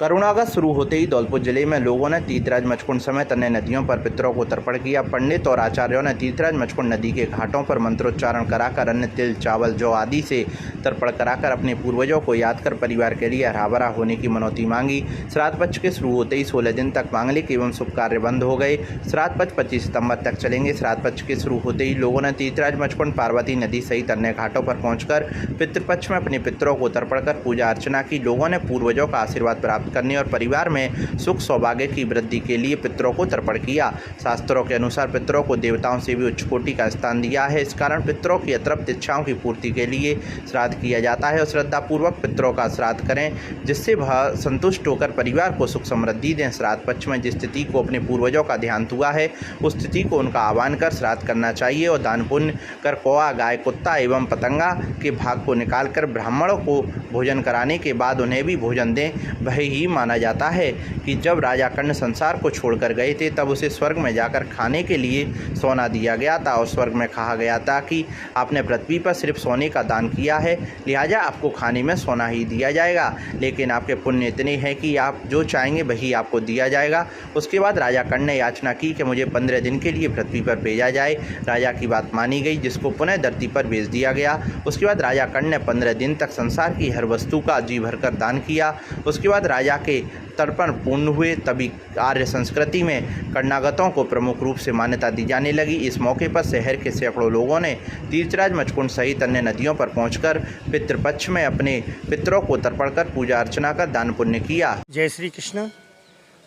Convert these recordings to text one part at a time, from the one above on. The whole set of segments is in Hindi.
करुणागत शुरू होते ही धौलपुर जिले में लोगों ने तीर्थराज मचकुंड समेत अन्य नदियों पर पितरों को तर्पण किया। पंडित और आचार्यों ने तीर्थराज मचकुंड नदी के घाटों पर मंत्रोच्चारण कराकर अन्न, तिल, चावल, जौ आदि से तर्पण कराकर अपने पूर्वजों को याद कर परिवार के लिए हरा-भरा होने की मनौती मांगी। श्राद्ध पक्ष के शुरू होते ही 16 दिन तक मांगलिक एवं शुभ कार्य बंद हो गए। श्राद्ध पक्ष 25 सितंबर तक चलेंगे। श्राद्ध पक्ष के शुरू होते ही लोगों ने तीर्थराज मचकुंड, पार्वती नदी सहित अन्य घाटों पर पहुंचकर पितृपक्ष में अपने पितरों को तर्पण कर पूजा अर्चना की। लोगों ने पूर्वजों का आशीर्वाद प्राप्त करने और परिवार में सुख सौभाग्य की वृद्धि के लिए पितरों को तर्पण किया। शास्त्रों के अनुसार पितरों को देवताओं से भी उच्च कोटि का स्थान दिया है। इस कारण पितरों की अतृप्त इच्छाओं की पूर्ति के लिए श्राद्ध किया जाता है और श्रद्धापूर्वक पितरों का श्राद्ध करें, जिससे वह संतुष्ट होकर परिवार को सुख समृद्धि दें। श्राद्ध पक्ष में जिस तिथि को अपने पूर्वजों का ध्यान हुआ है उस तिथि को उनका आह्वान कर श्राद्ध करना चाहिए और दान पुण्य कर कौआ, गाय, कुत्ता एवं पतंगा के भाग को निकालकर ब्राह्मणों को भोजन कराने के बाद उन्हें भी भोजन दें। वह ही माना जाता है कि जब राजा कर्ण संसार को छोड़कर गए थे तब उसे स्वर्ग में जाकर खाने के लिए सोना दिया गया था और स्वर्ग में कहा गया था कि आपने पृथ्वी पर सिर्फ सोने का दान किया है, लिहाजा आपको खाने में सोना ही दिया जाएगा, लेकिन आपके पुण्य इतने हैं कि आप जो चाहेंगे वही आपको दिया जाएगा। उसके बाद राजा कर्ण ने याचना की कि मुझे 15 दिन के लिए पृथ्वी पर भेजा जाए। राजा की बात मानी गई, जिसको पुनः धरती पर भेज दिया गया। उसके बाद राजा कर्ण ने 15 दिन तक संसार की हर वस्तु का जी भरकर दान किया। उसके बाद राजा के तर्पण पूर्ण हुए, तभी आर्य संस्कृति में कर्णागतों को प्रमुख रूप से मान्यता दी जाने लगी। इस मौके पर शहर के सैकड़ों लोगों ने तीर्थराज मचकुंड सहित अन्य नदियों पर पहुंचकर पितृपक्ष में अपने पितरों को तर्पण कर पूजा अर्चना कर दान पुण्य किया। जय श्री कृष्ण।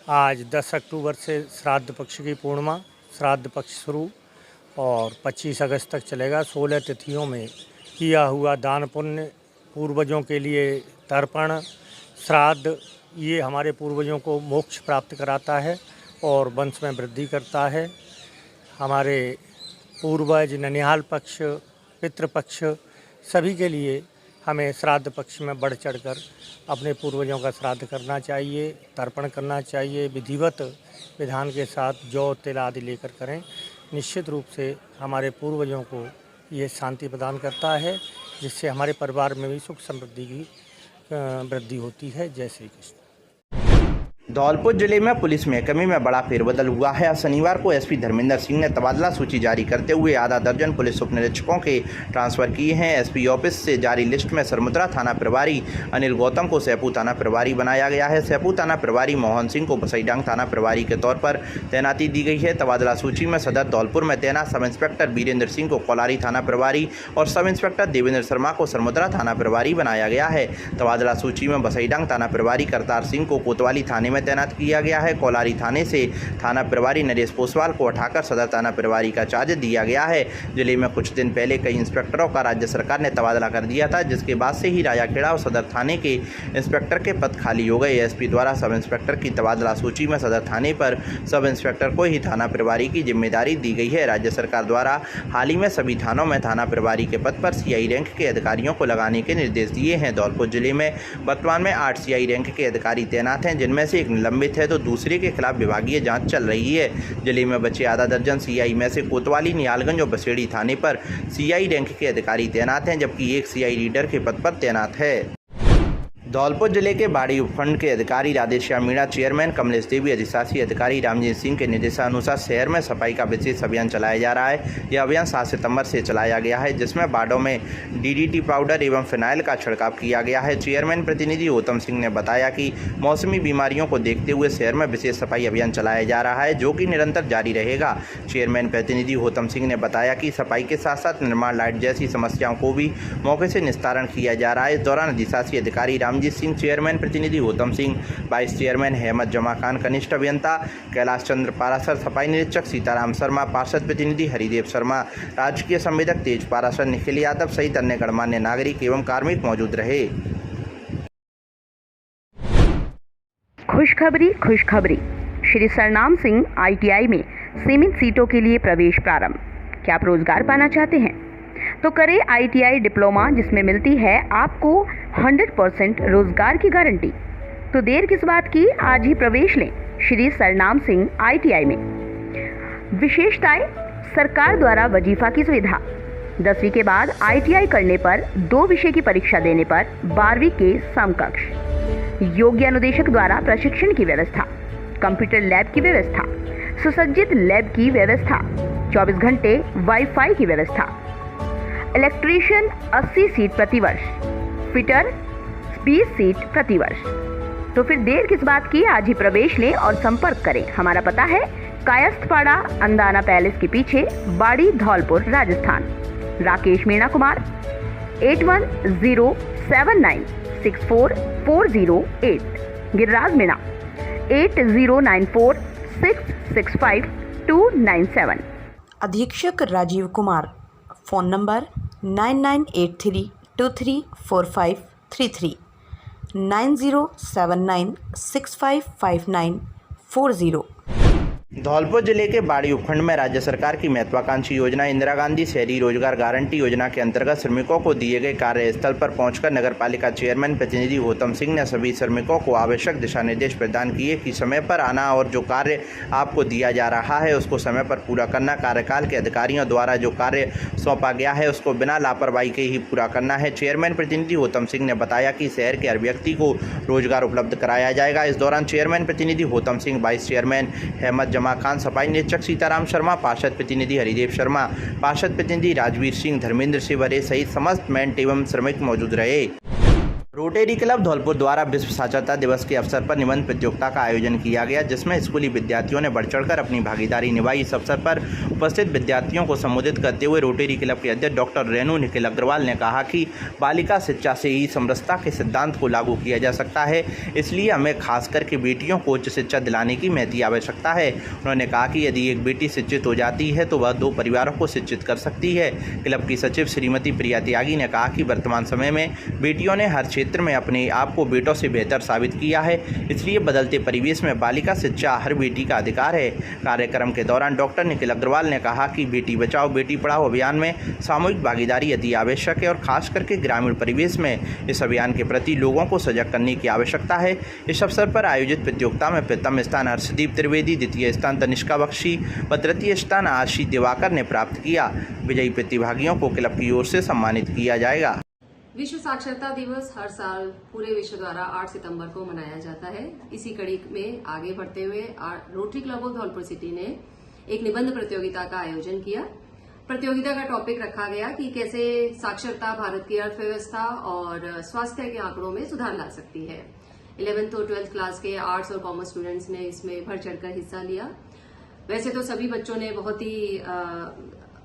आज 10 अक्टूबर से श्राद्ध पक्ष की पूर्णिमा, श्राद्ध पक्ष शुरू और 25 अगस्त तक चलेगा। 16 तिथियों में किया हुआ दान पुण्य, पूर्वजों के लिए तर्पण, श्राद्ध, ये हमारे पूर्वजों को मोक्ष प्राप्त कराता है और वंश में वृद्धि करता है। हमारे पूर्वज, ननिहाल पक्ष, पितृपक्ष, सभी के लिए हमें श्राद्ध पक्ष में बढ़ चढ़कर अपने पूर्वजों का श्राद्ध करना चाहिए, तर्पण करना चाहिए। विधिवत विधान के साथ जौ, तिल आदि लेकर करें। निश्चित रूप से हमारे पूर्वजों को ये शांति प्रदान करता है, जिससे हमारे परिवार में भी सुख समृद्धि की वृद्धि होती है। जय श्री कृष्ण। धौलपुर जिले में पुलिस महकमे में बड़ा फेरबदल हुआ है। शनिवार को एसपी धर्मेंद्र सिंह ने तबादला सूची जारी करते हुए आधा दर्जन पुलिस उप निरीक्षकों के ट्रांसफर किए हैं। एसपी ऑफिस से जारी लिस्ट में सरमुद्रा थाना प्रभारी अनिल गौतम को सैपू थाना प्रभारी बनाया गया है। सैपू थाना प्रभारी मोहन सिंह को बसईडांग थाना प्रभारी के तौर पर तैनाती दी गई है। तबादला सूची में सदर धौलपुर में तैनात सब इंस्पेक्टर वीरेंद्र सिंह को कोलारी थाना प्रभारी और सब इंस्पेक्टर देवेंद्र शर्मा को सरमुद्रा थाना प्रभारी बनाया गया है। तबादला सूची में बसईडांग थाना प्रभारी करतार सिंह को कोतवाली थाने में तैनात किया गया है। कोलारी थाने से थाना प्रभारी नरेश पोसवाल को हटाकर सदर थाना प्रभारी का चार्ज दिया गया है। जिले में कुछ दिन पहले कई इंस्पेक्टरों का राज्य सरकार ने तबादला कर दिया था, जिसके बाद से ही राजाखेड़ा और सदर थाने के इंस्पेक्टर के पद खाली हो गए। एसपी द्वारा सब इंस्पेक्टर की तबादला सूची में सदर थाने पर सब इंस्पेक्टर को ही थाना प्रभारी की जिम्मेदारी दी गई है। राज्य सरकार द्वारा हाल ही में सभी थानों में थाना प्रभारी के पद पर सीआई रैंक के अधिकारियों को लगाने के निर्देश दिए हैं। धौलपुर जिले में वर्तमान में 8 सीआई रैंक के अधिकारी तैनात हैं, जिनमें से एक निलंबित है तो दूसरे के खिलाफ विभागीय जांच चल रही है। जिले में बचे आधा दर्जन सीआई में से कोतवाली, निहालगंज और बसेड़ी थाने पर सीआई रैंक के अधिकारी तैनात हैं, जबकि एक सीआई रीडर के पद पर तैनात है। धौलपुर जिले के बाड़ी उपखंड के अधिकारी राधेश्याम मीणा, चेयरमैन कमलेश देवी, अधिशासी अधिकारी रामजीत सिंह के निर्देशानुसार शहर में सफाई का विशेष अभियान चलाया जा रहा है। यह अभियान 7 सितंबर से चलाया गया है, जिसमें वार्डों में डीडीटी पाउडर एवं फिनाइल का छिड़काव किया गया है। चेयरमैन प्रतिनिधि गौतम सिंह ने बताया कि मौसमी बीमारियों को देखते हुए शहर में विशेष सफाई अभियान चलाया जा रहा है, जो कि निरंतर जारी रहेगा। चेयरमैन प्रतिनिधि गौतम सिंह ने बताया कि सफाई के साथ साथ निर्माण लाइट जैसी समस्याओं को भी मौके से निस्तारण किया जा रहा है। इस दौरान अधिशासी अधिकारी रामजीत सिंह, चेयरमैन प्रतिनिधि गौतम सिंह, वाइस चेयरमैन हेमत जमा खान, कनिष्ठ अभियंता कैलाश चंद्र पारासर, सफाई निरीक्षक सीताराम शर्मा, पार्षद प्रतिनिधि हरिदेव शर्मा, राजकीय संवेदक तेज पारासर, निखिल यादव सहित अन्य गणमान्य नागरिक एवं कार्मिक मौजूद रहे। खुशखबरी। श्री सरनाम सिंह ITI में सीमित सीटों के लिए प्रवेश प्रारंभ। क्या आप रोजगार पाना चाहते हैं तो करें ITI डिप्लोमा, जिसमें मिलती है आपको 100% रोजगार की गारंटी। तो देर किस बात की, आज ही प्रवेश लें श्री सरनाम सिंह ITI में। विशेषताएं: सरकार द्वारा वजीफा की सुविधा, 10वीं के बाद ITI करने पर 2 विषय की परीक्षा देने पर 12वीं के समकक्ष, योग्य अनुदेशक द्वारा प्रशिक्षण की व्यवस्था, कंप्यूटर लैब की व्यवस्था, सुसज्जित लैब की व्यवस्था, 24 घंटे वाईफाई की व्यवस्था, इलेक्ट्रीशियन 80 सीट प्रति वर्ष, फिटर 20 सीट प्रति वर्ष। तो फिर देर किस बात की, आज ही प्रवेश लें और संपर्क करें। हमारा पता है कायस्थपाड़ा अंदाना पैलेस के पीछे, बाड़ी, धौलपुर, राजस्थान। राकेश मीणा कुमार 8107964408, गिरिराज मीणा 8094665297। अधीक्षक राजीव कुमार, फ़ोन नंबर 9983234533, 9079655940। धौलपुर जिले के बाड़ी उपखंड में राज्य सरकार की महत्वाकांक्षी योजना इंदिरा गांधी शहरी रोजगार गारंटी योजना के अंतर्गत श्रमिकों को दिए गए कार्यस्थल पर पहुंचकर नगरपालिका चेयरमैन प्रतिनिधि गौतम सिंह ने सभी श्रमिकों को आवश्यक दिशा निर्देश प्रदान किए कि समय पर आना और जो कार्य आपको दिया जा रहा है उसको समय पर पूरा करना। कार्यकाल के अधिकारियों द्वारा जो कार्य सौंपा गया है उसको बिना लापरवाही के ही पूरा करना है। चेयरमैन प्रतिनिधि गौतम सिंह ने बताया कि शहर के हर व्यक्ति को रोजगार उपलब्ध कराया जाएगा। इस दौरान चेयरमैन प्रतिनिधि गौतम सिंह, वाइस चेयरमैन अहमद जमा खान, सफाई निरीक्षक सीताराम शर्मा, पार्षद प्रतिनिधि हरिदेव शर्मा, पार्षद प्रतिनिधि राजवीर सिंह, धर्मेंद्र सिवरे सहित समस्त मेंट एवं श्रमिक मौजूद रहे। रोटरी क्लब धौलपुर द्वारा विश्व साक्षरता दिवस के अवसर पर निबंध प्रतियोगिता का आयोजन किया गया, जिसमें स्कूली विद्यार्थियों ने बढ़ चढ़कर अपनी भागीदारी निभाई। इस अवसर पर उपस्थित विद्यार्थियों को संबोधित करते हुए रोटरी क्लब के अध्यक्ष डॉक्टर रेणु निखिल अग्रवाल ने कहा कि बालिका शिक्षा से ही समरसता के सिद्धांत को लागू किया जा सकता है, इसलिए हमें खास करके बेटियों को उच्च शिक्षा दिलाने की महती आवश्यकता है। उन्होंने कहा कि यदि एक बेटी शिक्षित हो जाती है तो वह 2 परिवारों को शिक्षित कर सकती है। क्लब की सचिव श्रीमती प्रिया त्यागी ने कहा कि वर्तमान समय में बेटियों ने हर क्षेत्र में अपने आप को बेटों से बेहतर साबित किया है, इसलिए बदलते परिवेश में बालिका शिक्षा हर बेटी का अधिकार है। कार्यक्रम के दौरान डॉक्टर निखिल अग्रवाल ने कहा कि बेटी बचाओ बेटी पढ़ाओ अभियान में सामूहिक भागीदारी अति आवश्यक है और खास करके ग्रामीण परिवेश में इस अभियान के प्रति लोगों को सजग करने की आवश्यकता है। इस अवसर पर आयोजित प्रतियोगिता में प्रथम स्थान हर्षदीप त्रिवेदी, द्वितीय स्थान तनिष्का बख्शी व तृतीय स्थान आशी दिवाकर ने प्राप्त किया। विजयी प्रतिभागियों को क्लब की ओर से सम्मानित किया जाएगा। विश्व साक्षरता दिवस हर साल पूरे विश्व द्वारा 8 सितंबर को मनाया जाता है। इसी कड़ी में आगे बढ़ते हुए rotary Club of Dholpur city ने एक निबंध प्रतियोगिता का आयोजन किया। प्रतियोगिता का टॉपिक रखा गया कि कैसे साक्षरता भारत की अर्थव्यवस्था और स्वास्थ्य के आंकड़ों में सुधार ला सकती है। 11th और 12th क्लास के आर्ट्स और कॉमर्स स्टूडेंट्स ने इसमें बढ़ चढ़कर हिस्सा लिया। वैसे तो सभी बच्चों ने बहुत ही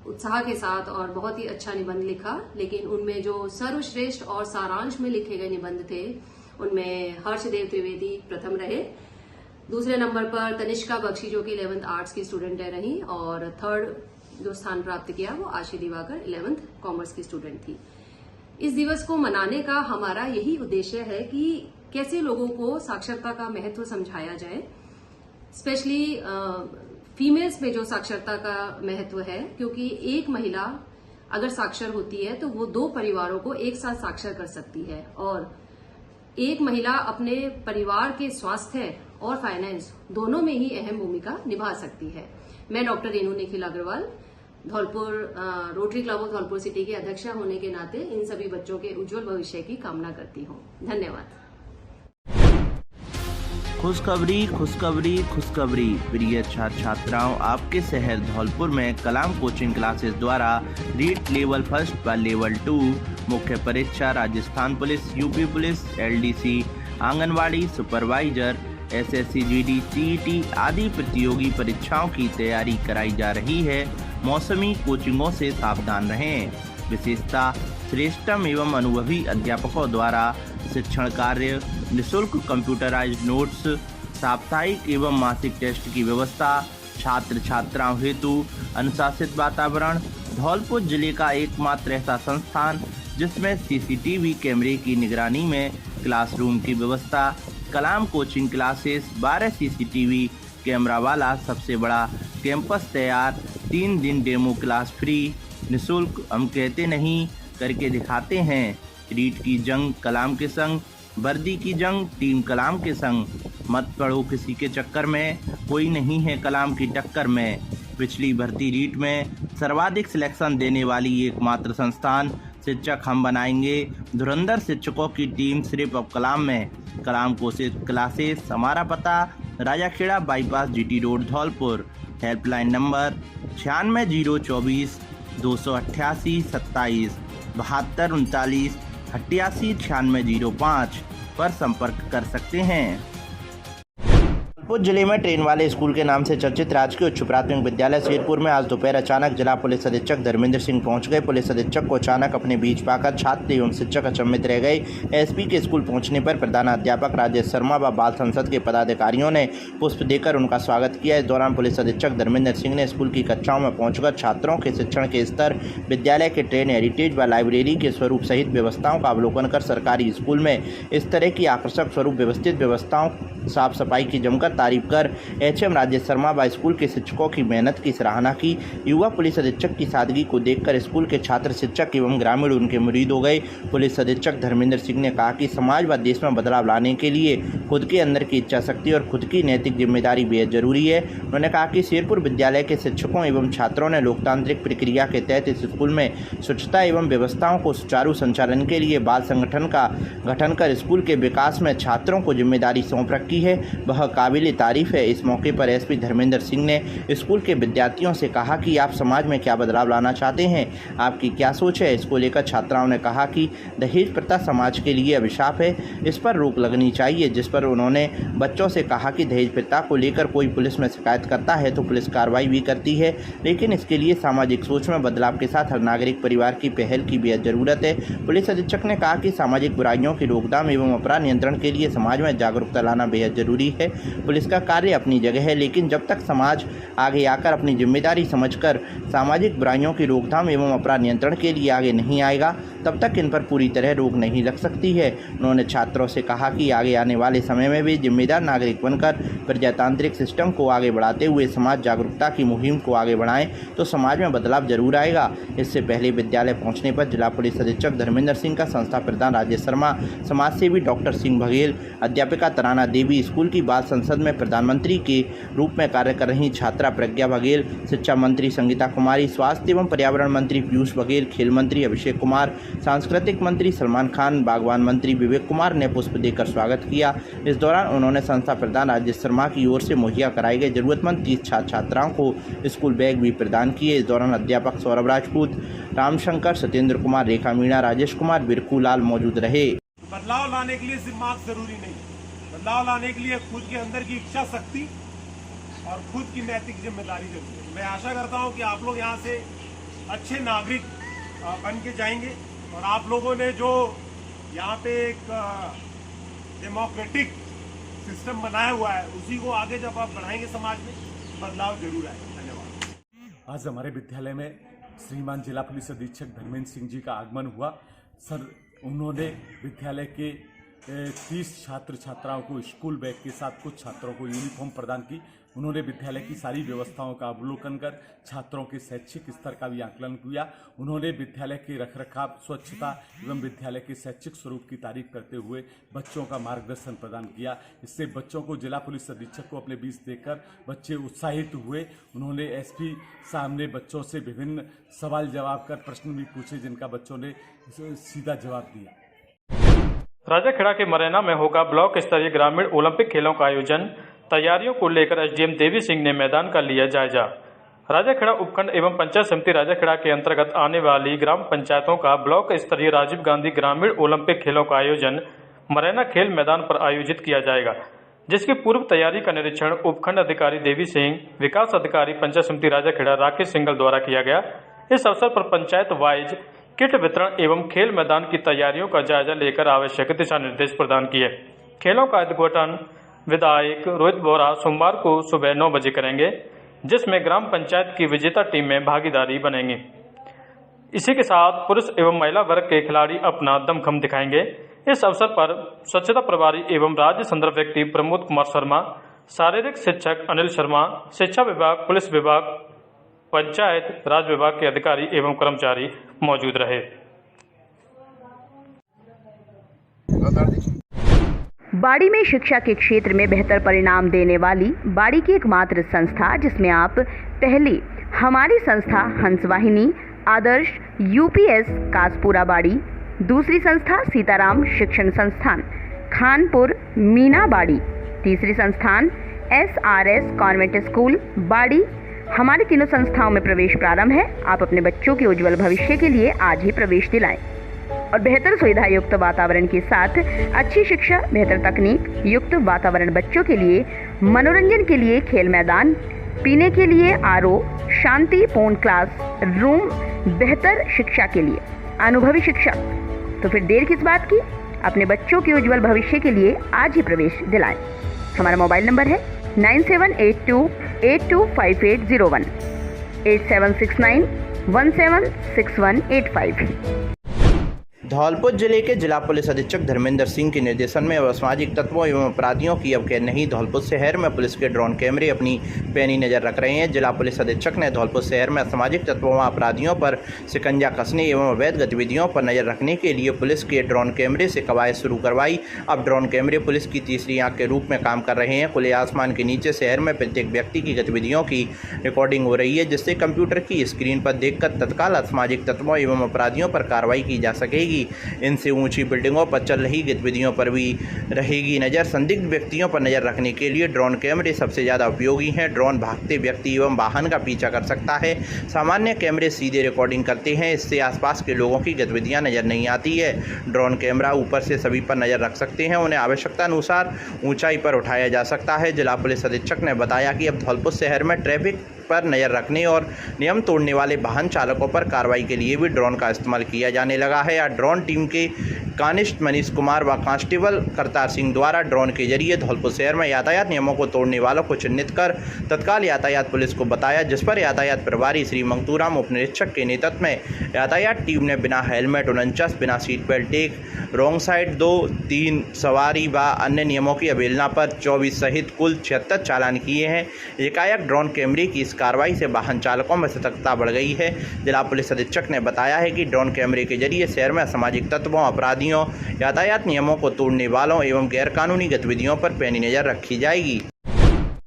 उत्साह के साथ और बहुत ही अच्छा निबंध लिखा, लेकिन उनमें जो सर्वश्रेष्ठ और सारांश में लिखे गए निबंध थे उनमें हर्षदेव त्रिवेदी प्रथम रहे। दूसरे नंबर पर तनिष्का बख्शी जो कि 11th आर्ट्स की स्टूडेंट रही और थर्ड जो स्थान प्राप्त किया वो आशी दिवाकर 11th कॉमर्स की स्टूडेंट थी। इस दिवस को मनाने का हमारा यही उद्देश्य है कि कैसे लोगों को साक्षरता का महत्व समझाया जाए, स्पेशली फीमेल्स में जो साक्षरता का महत्व है, क्योंकि एक महिला अगर साक्षर होती है तो वो 2 परिवारों को एक साथ साक्षर कर सकती है और एक महिला अपने परिवार के स्वास्थ्य और फाइनेंस दोनों में ही अहम भूमिका निभा सकती है। मैं doctor Renu Nikhil Agarwal Dholpur Rotary Club of Dholpur city के अध्यक्ष होने के नाते इन सभी बच्चों के उज्जवल भविष्य की कामना करती हूँ। धन्यवाद। खुशखबरी खुशखबरी खुशखबरी प्रिय छात्र छात्राओं, आपके शहर धौलपुर में कलाम कोचिंग क्लासेस द्वारा रीट लेवल 1 व लेवल 2 मुख्य परीक्षा Rajasthan police, UP police, LDC, anganwadi supervisor, SSC GD, CET आदि प्रतियोगी परीक्षाओं की तैयारी कराई जा रही है। मौसमी कोचिंगों से सावधान रहें। विशेषता श्रेष्ठतम एवं अनुभवी अध्यापकों द्वारा शिक्षण कार्य, निःशुल्क कंप्यूटराइज्ड नोट्स, साप्ताहिक एवं मासिक टेस्ट की व्यवस्था, छात्र छात्राओं हेतु अनुशासित वातावरण। धौलपुर जिले का एकमात्र ऐसा संस्थान जिसमें सीसीटीवी कैमरे की निगरानी में क्लासरूम की व्यवस्था। कलाम कोचिंग क्लासेस 12 सीसीटीवी कैमरा वाला सबसे बड़ा कैंपस तैयार। 3 दिन डेमो क्लास फ्री, निःशुल्क। हम कहते नहीं करके दिखाते हैं। रीट की जंग कलाम के संग, वर्दी की जंग टीम कलाम के संग। मत पड़ो किसी के चक्कर में, कोई नहीं है कलाम की टक्कर में। पिछली भर्ती रीट में सर्वाधिक सिलेक्शन देने वाली एकमात्र संस्थान शिक्षक हम बनाएंगे। धुरंधर शिक्षकों की टीम सिर्फ अब कलाम में। कलाम कोशिश क्लासेस। हमारा पता Rajakhera bypass GT road Dholpur. Helpline number 96 024 288 27 72 39 88 96 05 पर संपर्क कर सकते हैं। धौलपुर जिले में ट्रेन वाले स्कूल के नाम से चर्चित राजकीय उच्च प्राथमिक विद्यालय शेरपुर में आज दोपहर अचानक जिला पुलिस अधीक्षक धर्मेंद्र सिंह पहुंच गए। पुलिस अधीक्षक को अचानक अपने बीच पाकर छात्र एवं शिक्षक अचंभित रह गए। एसपी के स्कूल पहुंचने पर प्रधानाध्यापक राजेश शर्मा व बाल संसद के पदाधिकारियों ने पुष्प देकर उनका स्वागत किया। इस दौरान पुलिस अधीक्षक धर्मेंद्र सिंह ने स्कूल की कक्षाओं में पहुंचकर छात्रों के शिक्षण के स्तर, विद्यालय के ट्रेन हेरिटेज व लाइब्रेरी के स्वरूप सहित व्यवस्थाओं का अवलोकन कर सरकारी स्कूल में इस तरह की आकर्षक स्वरूप व्यवस्थित व्यवस्थाओं, साफ सफाई की जमकर तारीफ कर HM राजेश शर्मा व स्कूल के शिक्षकों की मेहनत की सराहना की। युवा पुलिस अधीक्षक की सादगी को देखकर स्कूल के छात्र, शिक्षक एवं ग्रामीण उनके मुरीद हो गए। पुलिस अधीक्षक धर्मेंद्र सिंह ने कहा कि समाज व देश में बदलाव लाने के लिए खुद के अंदर की इच्छा शक्ति और खुद की नैतिक जिम्मेदारी बेहद जरूरी है। उन्होंने कहा कि शेरपुर विद्यालय के शिक्षकों एवं छात्रों ने लोकतांत्रिक प्रक्रिया के तहत इस स्कूल में स्वच्छता एवं व्यवस्थाओं को सुचारू संचालन के लिए बाल संगठन का गठन कर स्कूल के विकास में छात्रों को जिम्मेदारी सौंप रखी है, वह काबिल तारीफ है। इस मौके पर एसपी धर्मेंद्र सिंह ने स्कूल के विद्यार्थियों से कहा कि आप समाज में क्या बदलाव लाना चाहते हैं, आपकी क्या सोच है। इसको लेकर छात्राओं ने कहा कि दहेज प्रथा समाज के लिए अभिशाप है, इस पर रोक लगनी चाहिए। जिस पर उन्होंने बच्चों से कहा कि दहेज प्रथा को लेकर कोई पुलिस में शिकायत करता है तो पुलिस कार्रवाई भी करती है, लेकिन इसके लिए सामाजिक सोच में बदलाव के साथ हर नागरिक परिवार की पहल की बेहद जरूरत है। पुलिस अधीक्षक ने कहा कि सामाजिक बुराइयों की रोकथाम एवं अपराध नियंत्रण के लिए समाज में जागरूकता लाना बेहद जरूरी है। पुलिस का कार्य अपनी जगह है, लेकिन जब तक समाज आगे आकर अपनी जिम्मेदारी समझकर सामाजिक बुराइयों की रोकथाम एवं अपराध नियंत्रण के लिए आगे नहीं आएगा, तब तक इन पर पूरी तरह रोक नहीं लग सकती है। उन्होंने छात्रों से कहा कि आगे आने वाले समय में भी जिम्मेदार नागरिक बनकर प्रजातांत्रिक सिस्टम को आगे बढ़ाते हुए समाज जागरूकता की मुहिम को आगे बढ़ाएं तो समाज में बदलाव जरूर आएगा। इससे पहले विद्यालय पहुंचने पर जिला पुलिस अधीक्षक धर्मेंद्र सिंह का संस्था प्रधान राजेश शर्मा, समाजसेवी डॉक्टर सिंह बघेल, अध्यापिका तराना देवी, स्कूल की बाल संसद में प्रधानमंत्री के रूप में कार्य कर रही छात्रा प्रज्ञा बघेल, शिक्षा मंत्री संगीता कुमारी, स्वास्थ्य एवं पर्यावरण मंत्री पीयूष बघेल, खेल मंत्री अभिषेक कुमार, सांस्कृतिक मंत्री सलमान खान, बागवान मंत्री विवेक कुमार ने पुष्प देकर स्वागत किया। इस दौरान उन्होंने संस्था प्रधान राजेश शर्मा की ओर से मुहैया कराए गए जरूरतमंद 30 छात्र छात्राओं को स्कूल बैग भी प्रदान किए। इस दौरान अध्यापक सौरभ राजपूत, रामशंकर, सत्येंद्र कुमार, रेखा मीणा, राजेश कुमार, बिरकू लाल मौजूद रहे। बदलाव लाने के लिए सिर्फ मार्क्स जरूरी नहीं, बदलाव लाने के लिए खुद के अंदर की इच्छा शक्ति और खुद की नैतिक जिम्मेदारी जरूरी है। मैं आशा करता हूं कि आप लोग यहां से अच्छे नागरिक बन के जाएंगे और आप लोगों ने जो यहाँ पे एक डेमोक्रेटिक सिस्टम बनाया हुआ है उसी को आगे जब आप बढ़ाएंगे समाज में बदलाव जरूर आएगा। धन्यवाद। आज हमारे विद्यालय में श्रीमान जिला पुलिस अधीक्षक धर्मेंद्र सिंह जी का आगमन हुआ। सर, उन्होंने विद्यालय के 30 छात्र छात्राओं को स्कूल बैग के साथ कुछ छात्रों को यूनिफॉर्म प्रदान की। उन्होंने विद्यालय की सारी व्यवस्थाओं का अवलोकन कर छात्रों के शैक्षिक स्तर का भी आकलन किया। उन्होंने विद्यालय के रखरखाव, स्वच्छता एवं विद्यालय के शैक्षिक स्वरूप की तारीफ करते हुए बच्चों का मार्गदर्शन प्रदान किया। इससे बच्चों को जिला पुलिस अधीक्षक को अपने बीच देखकर बच्चे उत्साहित हुए। उन्होंने एसपी सामने बच्चों से विभिन्न सवाल जवाब कर प्रश्न भी पूछे, जिनका बच्चों ने सीधा जवाब दिया। राजाखेड़ा के मरैना में होगा ब्लॉक स्तरीय ग्रामीण ओलंपिक खेलों का आयोजन। तैयारियों को लेकर एसडीएम देवी सिंह ने मैदान का लिया जायजा। राजाखेड़ा उपखंड एवं पंचायत समिति राजाखेड़ा के अंतर्गत आने वाली ग्राम पंचायतों का ब्लॉक स्तरीय राजीव गांधी ग्रामीण ओलंपिक खेलों का आयोजन मरैना खेल मैदान पर आयोजित किया जाएगा, जिसकी पूर्व तैयारी का निरीक्षण उपखंड अधिकारी देवी सिंह, विकास अधिकारी पंचायत समिति राजाखेड़ा राकेश सिंगल द्वारा किया गया। इस अवसर पर पंचायत वाइज किट वितरण एवं खेल मैदान की तैयारियों का जायजा लेकर आवश्यक दिशा निर्देश प्रदान किए। खेलों का उद्घाटन विधायक रोहित बोरा सोमवार को सुबह 9 बजे करेंगे, जिसमें ग्राम पंचायत की विजेता टीम में भागीदारी बनेंगी। इसी के साथ पुरुष एवं महिला वर्ग के खिलाड़ी अपना दमखम दिखाएंगे। इस अवसर पर स्वच्छता प्रभारी एवं राज्य संदर्भ व्यक्ति प्रमोद कुमार शर्मा, शारीरिक शिक्षक अनिल शर्मा, शिक्षा विभाग, पुलिस विभाग, पंचायत राज विभाग के अधिकारी एवं कर्मचारी मौजूद रहे। बाड़ी में शिक्षा के क्षेत्र में बेहतर परिणाम देने वाली बाड़ी की एकमात्र संस्था, जिसमें आप पहले हमारी संस्था हंसवाहिनी आदर्श यूपीएस कासपुरा बाड़ी, दूसरी संस्था सीताराम शिक्षण संस्थान खानपुर मीनाबाड़ी, तीसरी संस्थान SRS कॉन्वेंट स्कूल बाड़ी। हमारी तीनों संस्थाओं में प्रवेश प्रारंभ है। आप अपने बच्चों के उज्जवल भविष्य के लिए आज ही प्रवेश दिलाएं और बेहतर सुविधा युक्त वातावरण के साथ अच्छी शिक्षा, बेहतर तकनीक युक्त वातावरण, बच्चों के लिए मनोरंजन के लिए खेल मैदान, पीने के लिए RO, शांतिपूर्ण क्लास रूम, बेहतर शिक्षा के लिए अनुभवी शिक्षक। तो फिर देर किस बात की, अपने बच्चों के उज्जवल भविष्य के लिए आज ही प्रवेश दिलाएं। हमारा मोबाइल नंबर है 9782825801, 8769176185। धौलपुर जिले के जिला पुलिस अधीक्षक धर्मेंद्र सिंह के निर्देशन में असामाजिक तत्वों एवं अपराधियों की अब खैर नहीं, धौलपुर शहर में पुलिस के ड्रोन कैमरे अपनी पैनी नजर रख रहे हैं। जिला पुलिस अधीक्षक ने धौलपुर शहर में असामाजिक तत्वों व अपराधियों पर शिकंजा कसने एवं अवैध गतिविधियों पर नजर रखने के लिए पुलिस के ड्रोन कैमरे से कवायद शुरू करवाई। अब ड्रोन कैमरे पुलिस की तीसरी आंख के रूप में काम कर रहे हैं। खुले आसमान के नीचे शहर में प्रत्येक व्यक्ति की गतिविधियों की रिकॉर्डिंग हो रही है, जिससे कंप्यूटर की स्क्रीन पर देखकर तत्काल असामाजिक तत्वों एवं अपराधियों पर कार्रवाई की जा सकेगी। इनसे ऊंची बिल्डिंगों पर चल रही गतिविधियों पर भी रहेगी नज़र। संदिग्ध व्यक्तियों पर नज़र रखने के लिए ड्रोन कैमरे सबसे ज़्यादा उपयोगी हैं। ड्रोन भागते व्यक्ति एवं वाहन का पीछा कर सकता है। सामान्य कैमरे सीधे रिकॉर्डिंग करते हैं, इससे आसपास के लोगों की गतिविधियां नज़र नहीं आती है। ड्रोन कैमरा ऊपर से सभी पर नज़र रख सकते हैं, उन्हें आवश्यकता अनुसार ऊंचाई पर उठाया जा सकता है। जिला पुलिस अधीक्षक ने बताया कि अब धौलपुर शहर में ट्रैफिक पर नज़र रखने और नियम तोड़ने वाले वाहन चालकों पर कार्रवाई के लिए भी ड्रोन का इस्तेमाल किया जाने लगा है। ड्रोन टीम के कानिस्ट मनीष कुमार व कांस्टेबल करतार सिंह द्वारा ड्रोन के जरिए धौलपुर शहर में यातायात नियमों को तोड़ने वालों को चिन्हित कर तत्काल यातायात पुलिस को बताया, जिस पर यातायात प्रभारी श्री मंगतूराम उप निरीक्षक के नेतृत्व में यातायात टीम ने बिना हेलमेट 49, बिना सीट बेल्ट 1, रॉन्ग साइड 2, 3 सवारी व अन्य नियमों की अवहेलना पर 24 सहित कुल 76 चालान किए हैं। एकाएक ड्रोन कैमरे की इस कार्रवाई से वाहन चालकों में सतर्कता बढ़ गई है। जिला पुलिस अधीक्षक ने बताया है कि ड्रोन कैमरे के जरिए शहर में असामाजिक तत्वों, अपराधियों, यातायात नियमों को तोड़ने वालों एवं गैरकानूनी गतिविधियों पर पैनी नजर रखी जाएगी।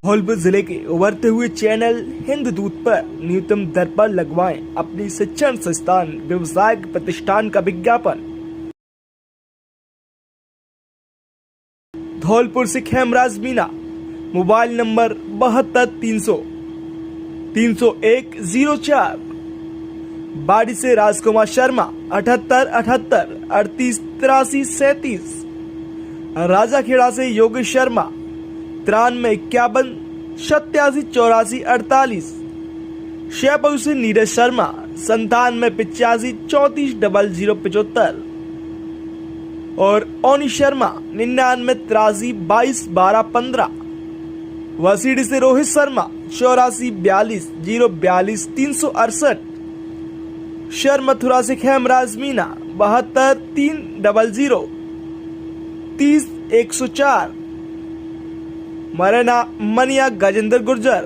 धौलपुर जिले के उभरते हुए चैनल हिंददूत पर न्यूनतम दर पर लगवाएं अपनी शिक्षण संस्थान व्यवसायिक प्रतिष्ठान का विज्ञापन। धौलपुर से खेमराज मीना, मोबाइल नंबर 7230030104। बाड़ी से राजकुमार शर्मा 7878388337। राजाखेड़ा से योगेश शर्मा 9351878448। शेपऊ से नीरज शर्मा 9785340075 और ओनी शर्मा 9983221215। वसीडी से रोहित शर्मा 8442042368। शर मथुरा से खेमराज मीना 7230030104। मरना मनिया गजेंद्र गुर्जर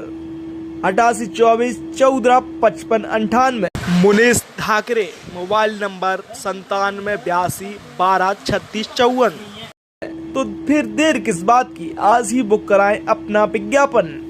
8824145598। Munish Thackeray mobile number 9782123654। तो फिर देर किस बात की, आज ही बुक कराएं अपना विज्ञापन।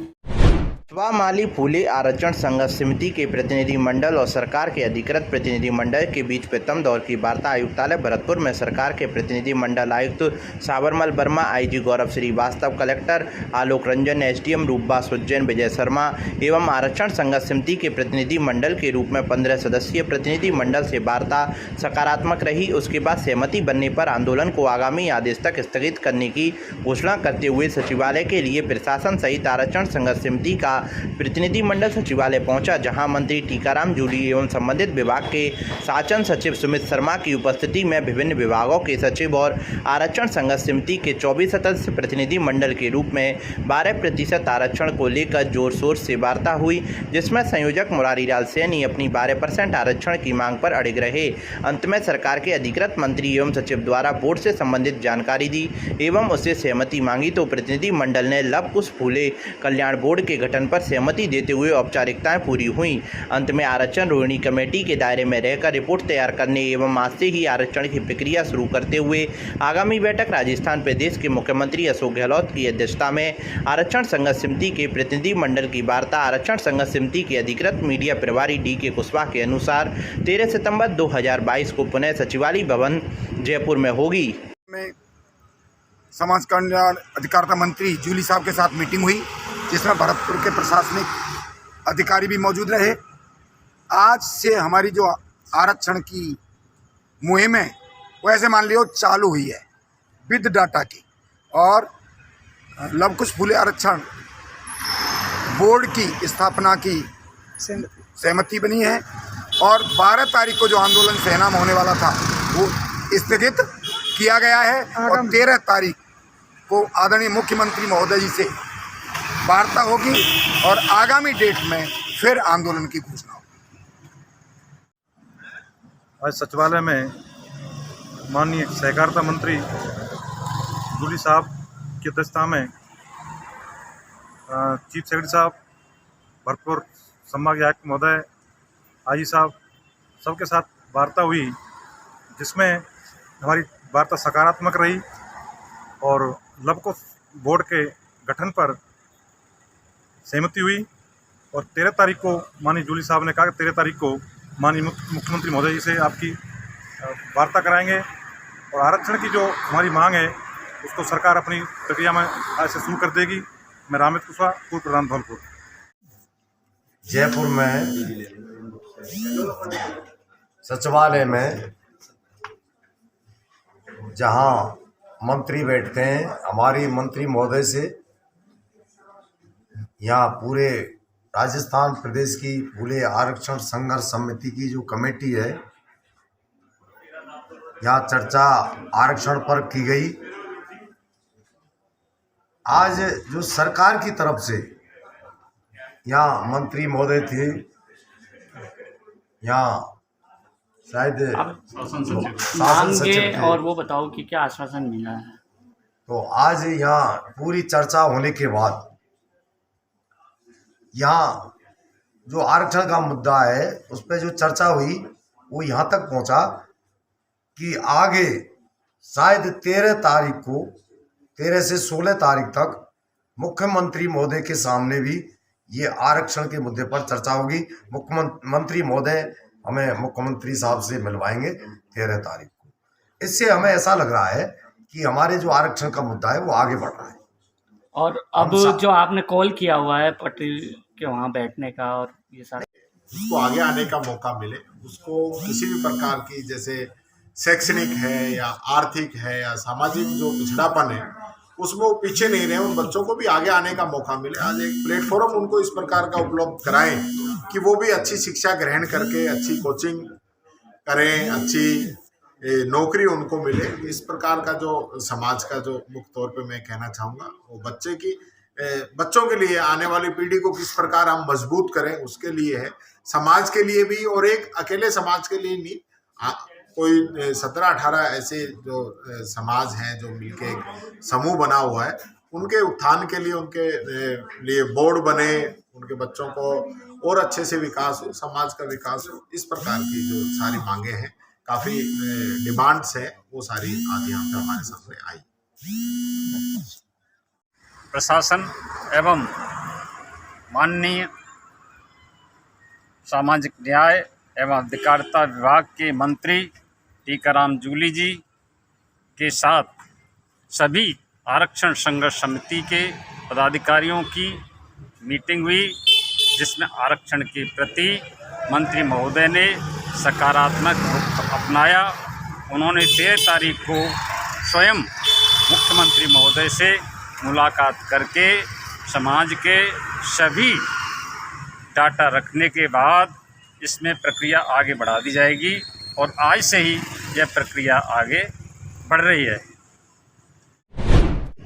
स्वामाली फूले आरक्षण संघर्ष समिति के प्रतिनिधि मंडल और सरकार के अधिकृत प्रतिनिधि मंडल के बीच प्रथम दौर की वार्ता आयुक्तालय भरतपुर में सरकार के प्रतिनिधि मंडल आयुक्त साबरमल वर्मा, IG गौरव श्रीवास्तव, कलेक्टर आलोक रंजन, SDM रूपबास उज्जैन विजय शर्मा एवं आरक्षण संघर्ष समिति के प्रतिनिधि मंडल के रूप में 15 सदस्यीय प्रतिनिधि मंडल से वार्ता सकारात्मक रही। उसके बाद सहमति बनने पर आंदोलन को आगामी आदेश तक स्थगित करने की घोषणा करते हुए सचिवालय के लिए प्रशासन सहित आरक्षण संघर्ष समिति का प्रतिनिधि मंडल सचिवालय पहुंचा, जहां मंत्री टीकाराम जूली एवं संबंधित विभाग के शासन सचिव सुमित शर्मा की उपस्थिति में विभिन्न विभागों के सचिव और आरक्षण संघर्ष समिति के 24 सदस्य प्रतिनिधि मंडल के रूप में 12% आरक्षण को लेकर जोर शोर से वार्ता हुई, जिसमें संयोजक मुरारीलाल सैनी अपनी 12% आरक्षण की मांग पर अड़िग रहे। अंत में सरकार के अधिकृत मंत्री एवं सचिव द्वारा बोर्ड से संबंधित जानकारी दी एवं उससे सहमति मांगी तो प्रतिनिधि मंडल ने लव कुश फूले कल्याण बोर्ड के गठन पर सहमति देते हुए औपचारिकताएं पूरी हुई। अंत में आरक्षण रोहिणी कमेटी के दायरे में रहकर रिपोर्ट तैयार करने एवं आज से ही आरक्षण की प्रक्रिया शुरू करते हुए आगामी बैठक राजस्थान प्रदेश के मुख्यमंत्री अशोक गहलोत की अध्यक्षता में आरक्षण संघर्ष समिति के प्रतिनिधि मंडल की वार्ता। आरक्षण संघर्ष समिति के अधिकृत मीडिया प्रभारी DK कुशवाहा के अनुसार 13 सितंबर 2022 को पुनः सचिवालय भवन जयपुर में होगी। समाज कल्याण अधिकारिता मंत्री जूली साहब के साथ मीटिंग हुई, जिसमें भरतपुर के प्रशासनिक अधिकारी भी मौजूद रहे। आज से हमारी जो आरक्षण की मुहिम है वो ऐसे मान लियो चालू हुई है विद डाटा की, और लव कुश फुले आरक्षण बोर्ड की स्थापना की सहमति बनी है, और 12 तारीख को जो आंदोलन सेना में होने वाला था वो स्थगित किया गया है, और 13 तारीख को आदरणीय मुख्यमंत्री महोदय जी से वार्ता होगी और आगामी डेट में फिर आंदोलन की घोषणा होगी। आज सचिवालय में माननीय सहकारिता मंत्री जूली साहब की अध्यक्षता में चीफ सेक्रेटरी साहब, भरतपुर संभागीय आयुक्त महोदय, IG साहब सबके साथ वार्ता हुई, जिसमें हमारी वार्ता सकारात्मक रही और लवकुश बोर्ड के गठन पर सहमति हुई। और 13 तारीख को माननीय जूली साहब ने कहा कि 13 तारीख को माननीय मुख्यमंत्री महोदय जी से आपकी वार्ता कराएंगे, और आरक्षण की जो हमारी मांग है उसको सरकार अपनी प्रक्रिया में आज से शुरू कर देगी। मैं रामित कुशवाहा, पूर्व प्रधान धौलपुर। जयपुर में सचिवालय में जहां मंत्री बैठते हैं, हमारी मंत्री महोदय से यहाँ पूरे राजस्थान प्रदेश की पूरे आरक्षण संघर्ष समिति की जो कमेटी है, यहाँ चर्चा आरक्षण पर की गई। आज जो सरकार की तरफ से यहाँ मंत्री महोदय थे, यहाँ शायद शासन सचिव थे, और वो बताओ कि क्या आश्वासन मिला है। तो आज यहाँ पूरी चर्चा होने के बाद यहाँ जो आरक्षण का मुद्दा है उस पर जो चर्चा हुई वो यहाँ तक पहुँचा कि आगे शायद 13 तारीख को 13 से 16 तारीख तक मुख्यमंत्री महोदय के सामने भी ये आरक्षण के मुद्दे पर चर्चा होगी। मुख्यमंत्री महोदय हमें मुख्यमंत्री साहब से मिलवाएंगे 13 तारीख को। इससे हमें ऐसा लग रहा है कि हमारे जो आरक्षण का मुद्दा है वो आगे बढ़ रहा है। और अब जो आपने कॉल किया हुआ है पटेल के वहाँ बैठने का, और ये सारा उसको आगे आने का मौका मिले, उसको किसी भी प्रकार की जैसे शैक्षणिक है या आर्थिक है या सामाजिक जो पिछड़ापन है उसमें वो पीछे नहीं रहे, उन बच्चों को भी आगे आने का मौका मिले। आज एक प्लेटफॉर्म उनको इस प्रकार का उपलब्ध कराएं कि वो भी अच्छी शिक्षा ग्रहण करके अच्छी कोचिंग करें, अच्छी नौकरी उनको मिले। इस प्रकार का जो समाज का जो मुख्य तौर पे मैं कहना चाहूँगा वो बच्चों के लिए, आने वाली पीढ़ी को किस प्रकार हम मजबूत करें उसके लिए है, समाज के लिए भी, और एक अकेले समाज के लिए नहीं, कोई 17-18 ऐसे जो समाज हैं जो मिलके एक समूह बना हुआ है, उनके उत्थान के लिए, उनके लिए बोर्ड बने, उनके बच्चों को और अच्छे से विकास हो, समाज का विकास हो। इस प्रकार की जो सारी मांगे हैं, काफ़ी डिमांड्स है, वो सारी आज यहाँ पे हमारे सामने आई। प्रशासन एवं माननीय सामाजिक न्याय एवं अधिकारिता विभाग के मंत्री टीकाराम जूली जी के साथ सभी आरक्षण संघर्ष समिति के पदाधिकारियों की मीटिंग हुई, जिसमें आरक्षण के प्रति मंत्री महोदय ने सकारात्मक रुख अपनाया। उन्होंने 13 तारीख को स्वयं मुख्यमंत्री महोदय से मुलाकात करके समाज के सभी डाटा रखने के बाद इसमें प्रक्रिया आगे बढ़ा दी जाएगी, और आज से ही यह प्रक्रिया आगे बढ़ रही है।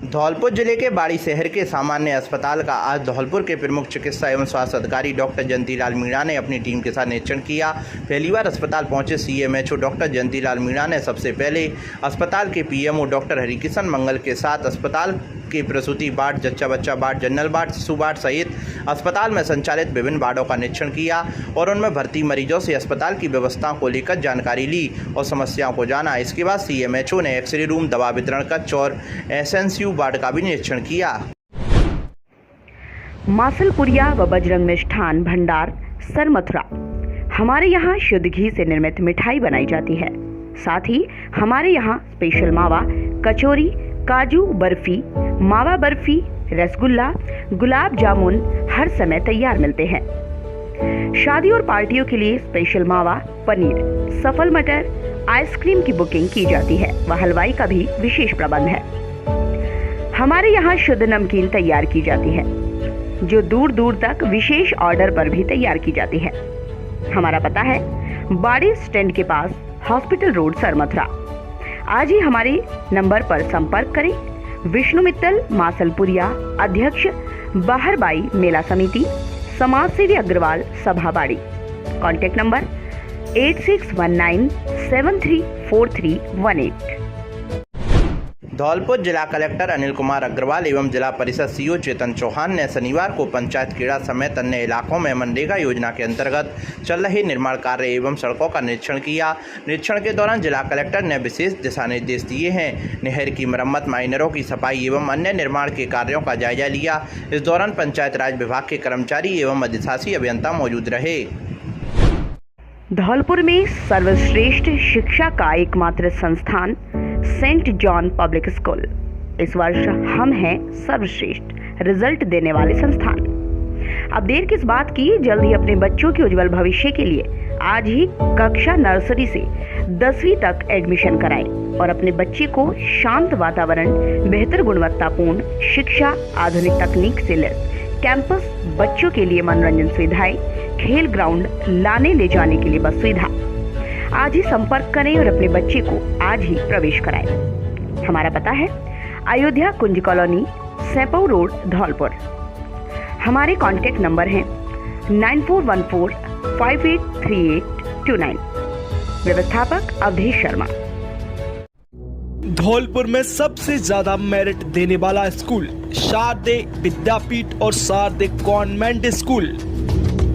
धौलपुर जिले के बाड़ी शहर के सामान्य अस्पताल का आज धौलपुर के प्रमुख चिकित्सा एवं स्वास्थ्य अधिकारी डॉक्टर जयंतीलाल मीणा ने अपनी टीम के साथ निरीक्षण किया। पहली बार अस्पताल पहुंचे CMHO डॉक्टर जयंतीलाल मीणा ने सबसे पहले अस्पताल के PMO डॉक्टर हरिकिशन मंगल के साथ अस्पताल के प्रसूति वार्ड, जच्चा बच्चा वार्ड, जनरल वार्ड, शिशु वार्ड सहित अस्पताल में संचालित विभिन्न वार्डों का निरीक्षण किया और उनमें भर्ती मरीजों से अस्पताल की व्यवस्थाओं को लेकर जानकारी ली और समस्याओं को जाना। इसके बाद CMHO ने एक्सरे रूम, दवा वितरण कक्ष और SNCU वार्ड का भी निरीक्षण किया। मासलपुरिया व बजरंग मिष्ठान भंडार सरमथुरा। हमारे यहाँ शुद्ध घी से निर्मित मिठाई बनाई जाती है। साथ ही हमारे यहाँ स्पेशल मावा, कचौरी, काजू बर्फी, मावा बर्फी, रसगुल्ला, गुलाब जामुन हर समय तैयार मिलते हैं। शादी और पार्टियों के लिए स्पेशल मावा, पनीर, सफल मटर, आइसक्रीम की बुकिंग की जाती है व हलवाई का भी विशेष प्रबंध है। हमारे यहाँ शुद्ध नमकीन तैयार की जाती है जो दूर दूर तक विशेष ऑर्डर पर भी तैयार की जाती है। हमारा पता है बाड़ी स्टैंड के पास, हॉस्पिटल रोड, सरमथुरा। आज ही हमारे नंबर पर संपर्क करें। विष्णु मित्तल, मासलपुरिया, अध्यक्ष बाहरबाई मेला समिति, समाजसेवी अग्रवाल, सभा बाड़ी। Contact number 8619734318। धौलपुर जिला कलेक्टर अनिल कुमार अग्रवाल एवं जिला परिषद CO चेतन चौहान ने शनिवार को पंचायत खेड़ा समेत अन्य इलाकों में मनरेगा योजना के अंतर्गत चल रहे निर्माण कार्य एवं सड़कों का निरीक्षण किया। निरीक्षण के दौरान जिला कलेक्टर ने विशेष दिशा निर्देश दिए हैं। नहर की मरम्मत, माइनरों की सफाई एवं अन्य निर्माण के कार्यों का जायजा लिया। इस दौरान पंचायत राज विभाग के कर्मचारी एवं अधिशासी अभियंता मौजूद रहे। धौलपुर में सर्वश्रेष्ठ शिक्षा का एकमात्र संस्थान सेंट जॉन पब्लिक स्कूल। इस वर्ष हम हैं सर्वश्रेष्ठ रिजल्ट देने वाले संस्थान। अब देर किस बात की, जल्द ही अपने बच्चों के उज्जवल भविष्य के लिए आज ही कक्षा नर्सरी से 10वीं तक एडमिशन कराएं और अपने बच्चे को शांत वातावरण, बेहतर गुणवत्तापूर्ण शिक्षा, आधुनिक तकनीक से लैस कैंपस, बच्चों के लिए मनोरंजन सुविधाएं, खेल ग्राउंड, लाने ले जाने के लिए बस सुविधा। आज ही संपर्क करें और अपने बच्चे को आज ही प्रवेश कराएं। हमारा पता है अयोध्या कुंज कॉलोनी, सेपऊ रोड, धौलपुर। हमारे कॉन्टैक्ट नंबर हैं 9414583829। व्यवस्थापक अवधेश शर्मा। धौलपुर में सबसे ज्यादा मेरिट देने वाला स्कूल शारदे विद्यापीठ और शारदे कॉन्वेंट स्कूल।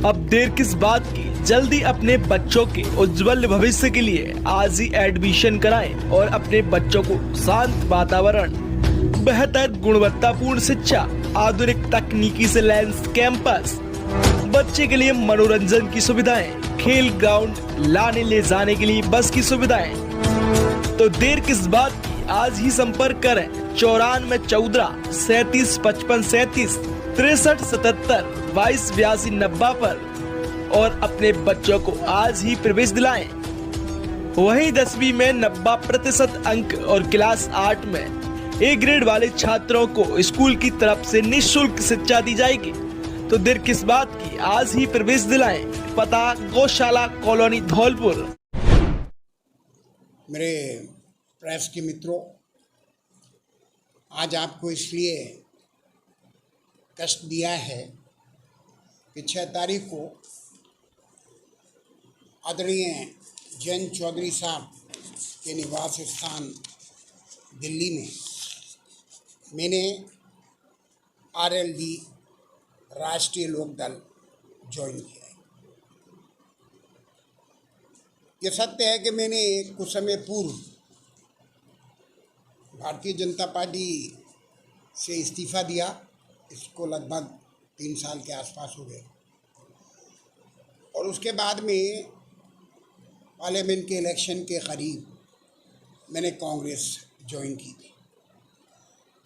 अब देर किस बात की, जल्दी अपने बच्चों के उज्जवल भविष्य के लिए आज ही एडमिशन कराएं और अपने बच्चों को शांत वातावरण, बेहतर गुणवत्तापूर्ण शिक्षा, आधुनिक तकनीकी से लैस कैंपस, बच्चे के लिए मनोरंजन की सुविधाएं, खेल ग्राउंड, लाने ले जाने के लिए बस की सुविधाएं। तो देर किस बात की, आज ही संपर्क करें 9414 37 55 37 63 77 22 82 90 पर और अपने बच्चों को आज ही प्रवेश दिलाएं। वहीं 10वीं में 90% अंक और क्लास 8 में A ग्रेड वाले छात्रों को स्कूल की तरफ से निःशुल्क शिक्षा दी जाएगी। तो देर किस बात की, आज ही प्रवेश दिलाएं। पता गौशाला कॉलोनी, धौलपुर। मेरे प्रेस के मित्रों, आज आपको इसलिए कष्ट दिया है कि 6 तारीख को आदरणीय जयंत चौधरी साहब के निवास स्थान दिल्ली में मैंने RLD राष्ट्रीय लोक दल ज्वाइन किया है। ये सत्य है कि मैंने कुछ समय पूर्व भारतीय जनता पार्टी से इस्तीफा दिया। इसको लगभग 3 साल के आसपास हो गए और उसके बाद में पार्लियामेंट के इलेक्शन के करीब मैंने कांग्रेस ज्वाइन की थी।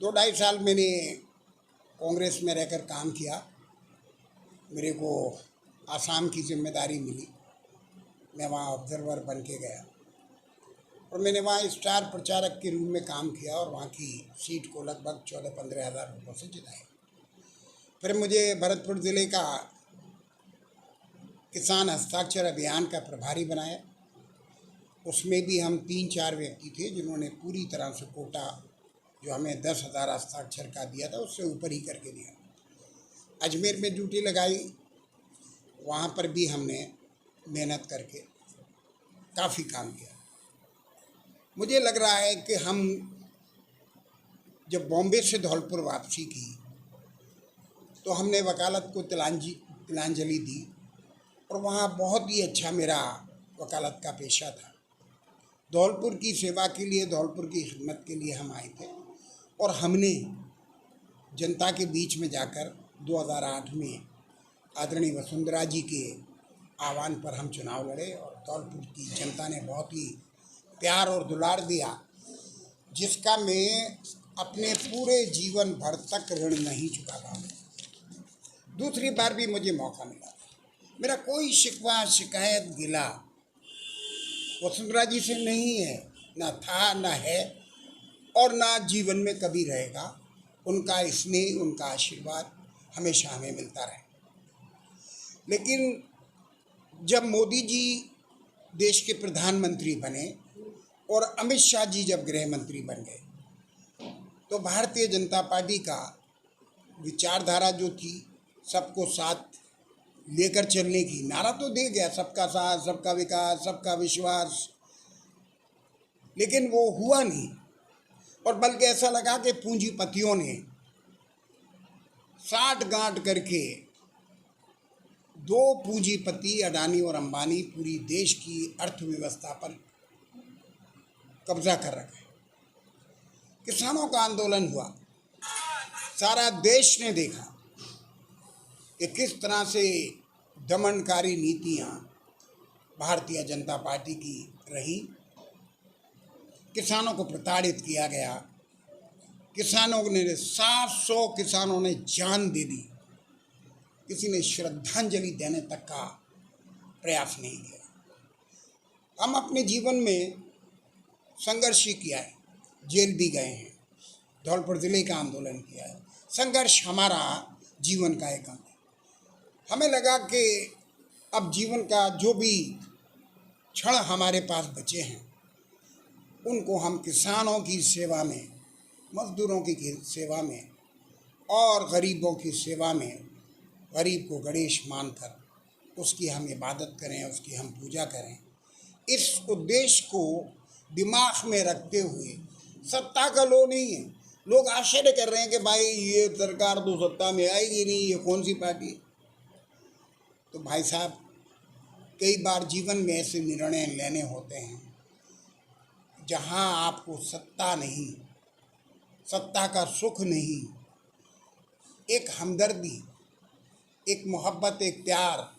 2-2.5 साल मैंने कांग्रेस में रहकर काम किया। मेरे को आसाम की जिम्मेदारी मिली, मैं वहाँ ऑब्जर्वर बन के गया और मैंने वहाँ स्टार प्रचारक के रूप में काम किया और वहाँ की सीट को लगभग 14-15 हज़ार रुपये से जिताया। फिर मुझे भरतपुर ज़िले का किसान हस्ताक्षर अभियान का प्रभारी बनाया। उसमें भी हम 3-4 व्यक्ति थे जिन्होंने पूरी तरह से कोटा जो हमें 10,000 हस्ताक्षर का दिया था उससे ऊपर ही करके दिया। अजमेर में ड्यूटी लगाई, वहाँ पर भी हमने मेहनत करके काफ़ी काम किया। मुझे लग रहा है कि हम जब बॉम्बे से धौलपुर वापसी की तो हमने वकालत को तिलांजलि दी और वहाँ बहुत ही अच्छा मेरा वकालत का पेशा था। धौलपुर की सेवा के लिए, धौलपुर की खिदमत के लिए हम आए थे और हमने जनता के बीच में जाकर 2008 में आदरणीय वसुंधरा जी के आह्वान पर हम चुनाव लड़े और धौलपुर की जनता ने बहुत ही प्यार और दुलार दिया, जिसका मैं अपने पूरे जीवन भर तक ऋण नहीं चुका पाऊँ। दूसरी बार भी मुझे मौका मिला। मेरा कोई शिकवा, शिकायत, गिला वसुंधरा जी से नहीं है, ना था, ना है और ना जीवन में कभी रहेगा। उनका स्नेह, उनका आशीर्वाद हमेशा हमें मिलता रहे। लेकिन जब मोदी जी देश के प्रधानमंत्री बने और अमित शाह जी जब गृह मंत्री बन गए तो भारतीय जनता पार्टी का विचारधारा जो थी सबको साथ लेकर चलने की, नारा तो दे गया सबका साथ, सबका विकास, सबका विश्वास, लेकिन वो हुआ नहीं। और बल्कि ऐसा लगा कि पूंजीपतियों ने साठ गांठ करके दो पूंजीपति अडानी और अंबानी पूरी देश की अर्थव्यवस्था पर कब्जा कर रखा है। किसानों का आंदोलन हुआ, सारा देश ने देखा कि किस तरह से दमनकारी नीतियां भारतीय जनता पार्टी की रही। किसानों को प्रताड़ित किया गया, किसानों ने 700 किसानों ने जान दे दी, किसी ने श्रद्धांजलि देने तक का प्रयास नहीं किया। हम अपने जीवन में संघर्ष ही किया है, जेल भी गए हैं, धौलपुर ज़िले का आंदोलन किया है। संघर्ष हमारा जीवन का एक अंग है। हमें लगा कि अब जीवन का जो भी क्षण हमारे पास बचे हैं उनको हम किसानों की सेवा में, मजदूरों की सेवा में और गरीबों की सेवा में, गरीब को गणेश मानकर उसकी हम इबादत करें, उसकी हम पूजा करें। इस उद्देश्य को दिमाग में रखते हुए, सत्ता का लो नहीं है। लोग आश्चर्य कर रहे हैं कि भाई ये सरकार तो सत्ता में आएगी नहीं, ये कौन सी पार्टी है। तो भाई साहब, कई बार जीवन में ऐसे निर्णय लेने होते हैं जहां आपको सत्ता नहीं, सत्ता का सुख नहीं, एक हमदर्दी, एक मोहब्बत, एक प्यार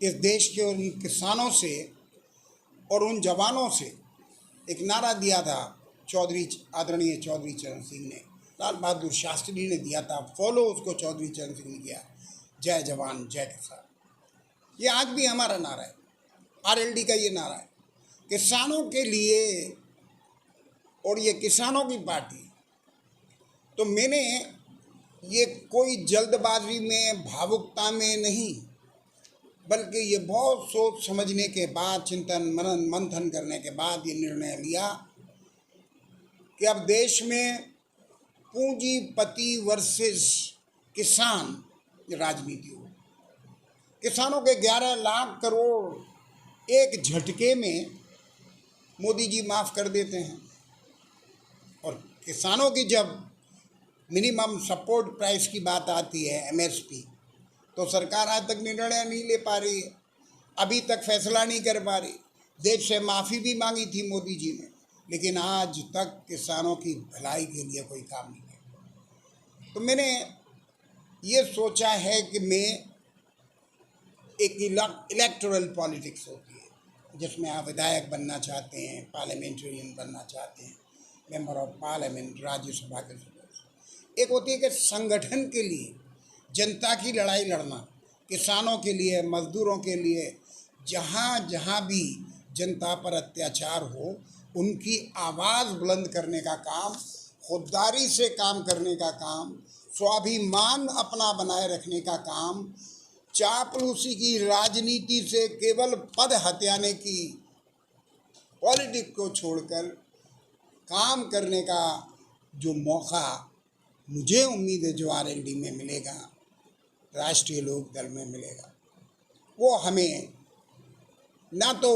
इस देश के उन किसानों से और उन जवानों से एक नारा दिया था आदरणीय चौधरी चरण सिंह ने, लाल बहादुर शास्त्री ने दिया था, फॉलो उसको चौधरी चरण सिंह ने किया, जय जवान जय किसान। ये आज भी हमारा नारा है, आरएलडी का ये नारा है, किसानों के लिए, और ये किसानों की पार्टी। तो मैंने ये कोई जल्दबाजी में, भावुकता में नहीं, बल्कि ये बहुत सोच समझने के बाद, चिंतन मनन मंथन करने के बाद ये निर्णय लिया कि अब देश में पूंजीपति वर्सेस किसान राजनीति हो। किसानों के 11 लाख करोड़ एक झटके में मोदी जी माफ़ कर देते हैं और किसानों की जब मिनिमम सपोर्ट प्राइस की बात आती है, एमएसपी, तो सरकार आज तक निर्णय नहीं ले पा रही है, अभी तक फैसला नहीं कर पा रही। देश से माफ़ी भी मांगी थी मोदी जी ने, लेकिन आज तक किसानों की भलाई के लिए कोई काम नहीं किया। तो मैंने ये सोचा है कि मैं एक इलेक्टोरल पॉलिटिक्स होती है जिसमें आप विधायक बनना चाहते हैं, पार्लियामेंटेरियन बनना चाहते हैं, मेंबर ऑफ पार्लियामेंट, राज्यसभा के सदस्य। एक होती है कि संगठन के लिए जनता की लड़ाई लड़ना, किसानों के लिए, मजदूरों के लिए, जहाँ जहाँ भी जनता पर अत्याचार हो उनकी आवाज़ बुलंद करने का काम, खुददारी से काम करने का काम, स्वाभिमान अपना बनाए रखने का काम, चापलूसी की राजनीति से केवल पद हथियाने की पॉलिटिक्स को छोड़कर काम करने का जो मौका मुझे उम्मीद है जो आरएलडी में मिलेगा, राष्ट्रीय लोक दल में मिलेगा, वो हमें ना तो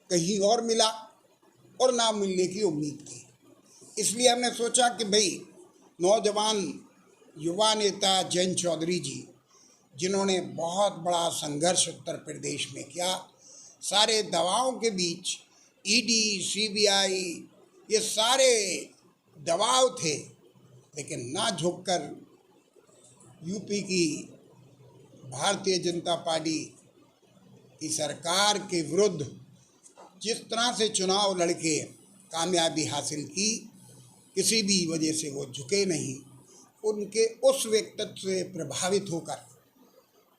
कहीं और मिला और ना मिलने की उम्मीद की। इसलिए हमने सोचा कि भाई नौजवान युवा नेता जयंत चौधरी जी, जिन्होंने बहुत बड़ा संघर्ष उत्तर प्रदेश में किया, सारे दबावों के बीच ईडी, सीबीआई, ये सारे दबाव थे, लेकिन ना झुककर यूपी की भारतीय जनता पार्टी की सरकार के विरुद्ध जिस तरह से चुनाव लड़के कामयाबी हासिल की, किसी भी वजह से वो झुके नहीं। उनके उस व्यक्तित्व से प्रभावित होकर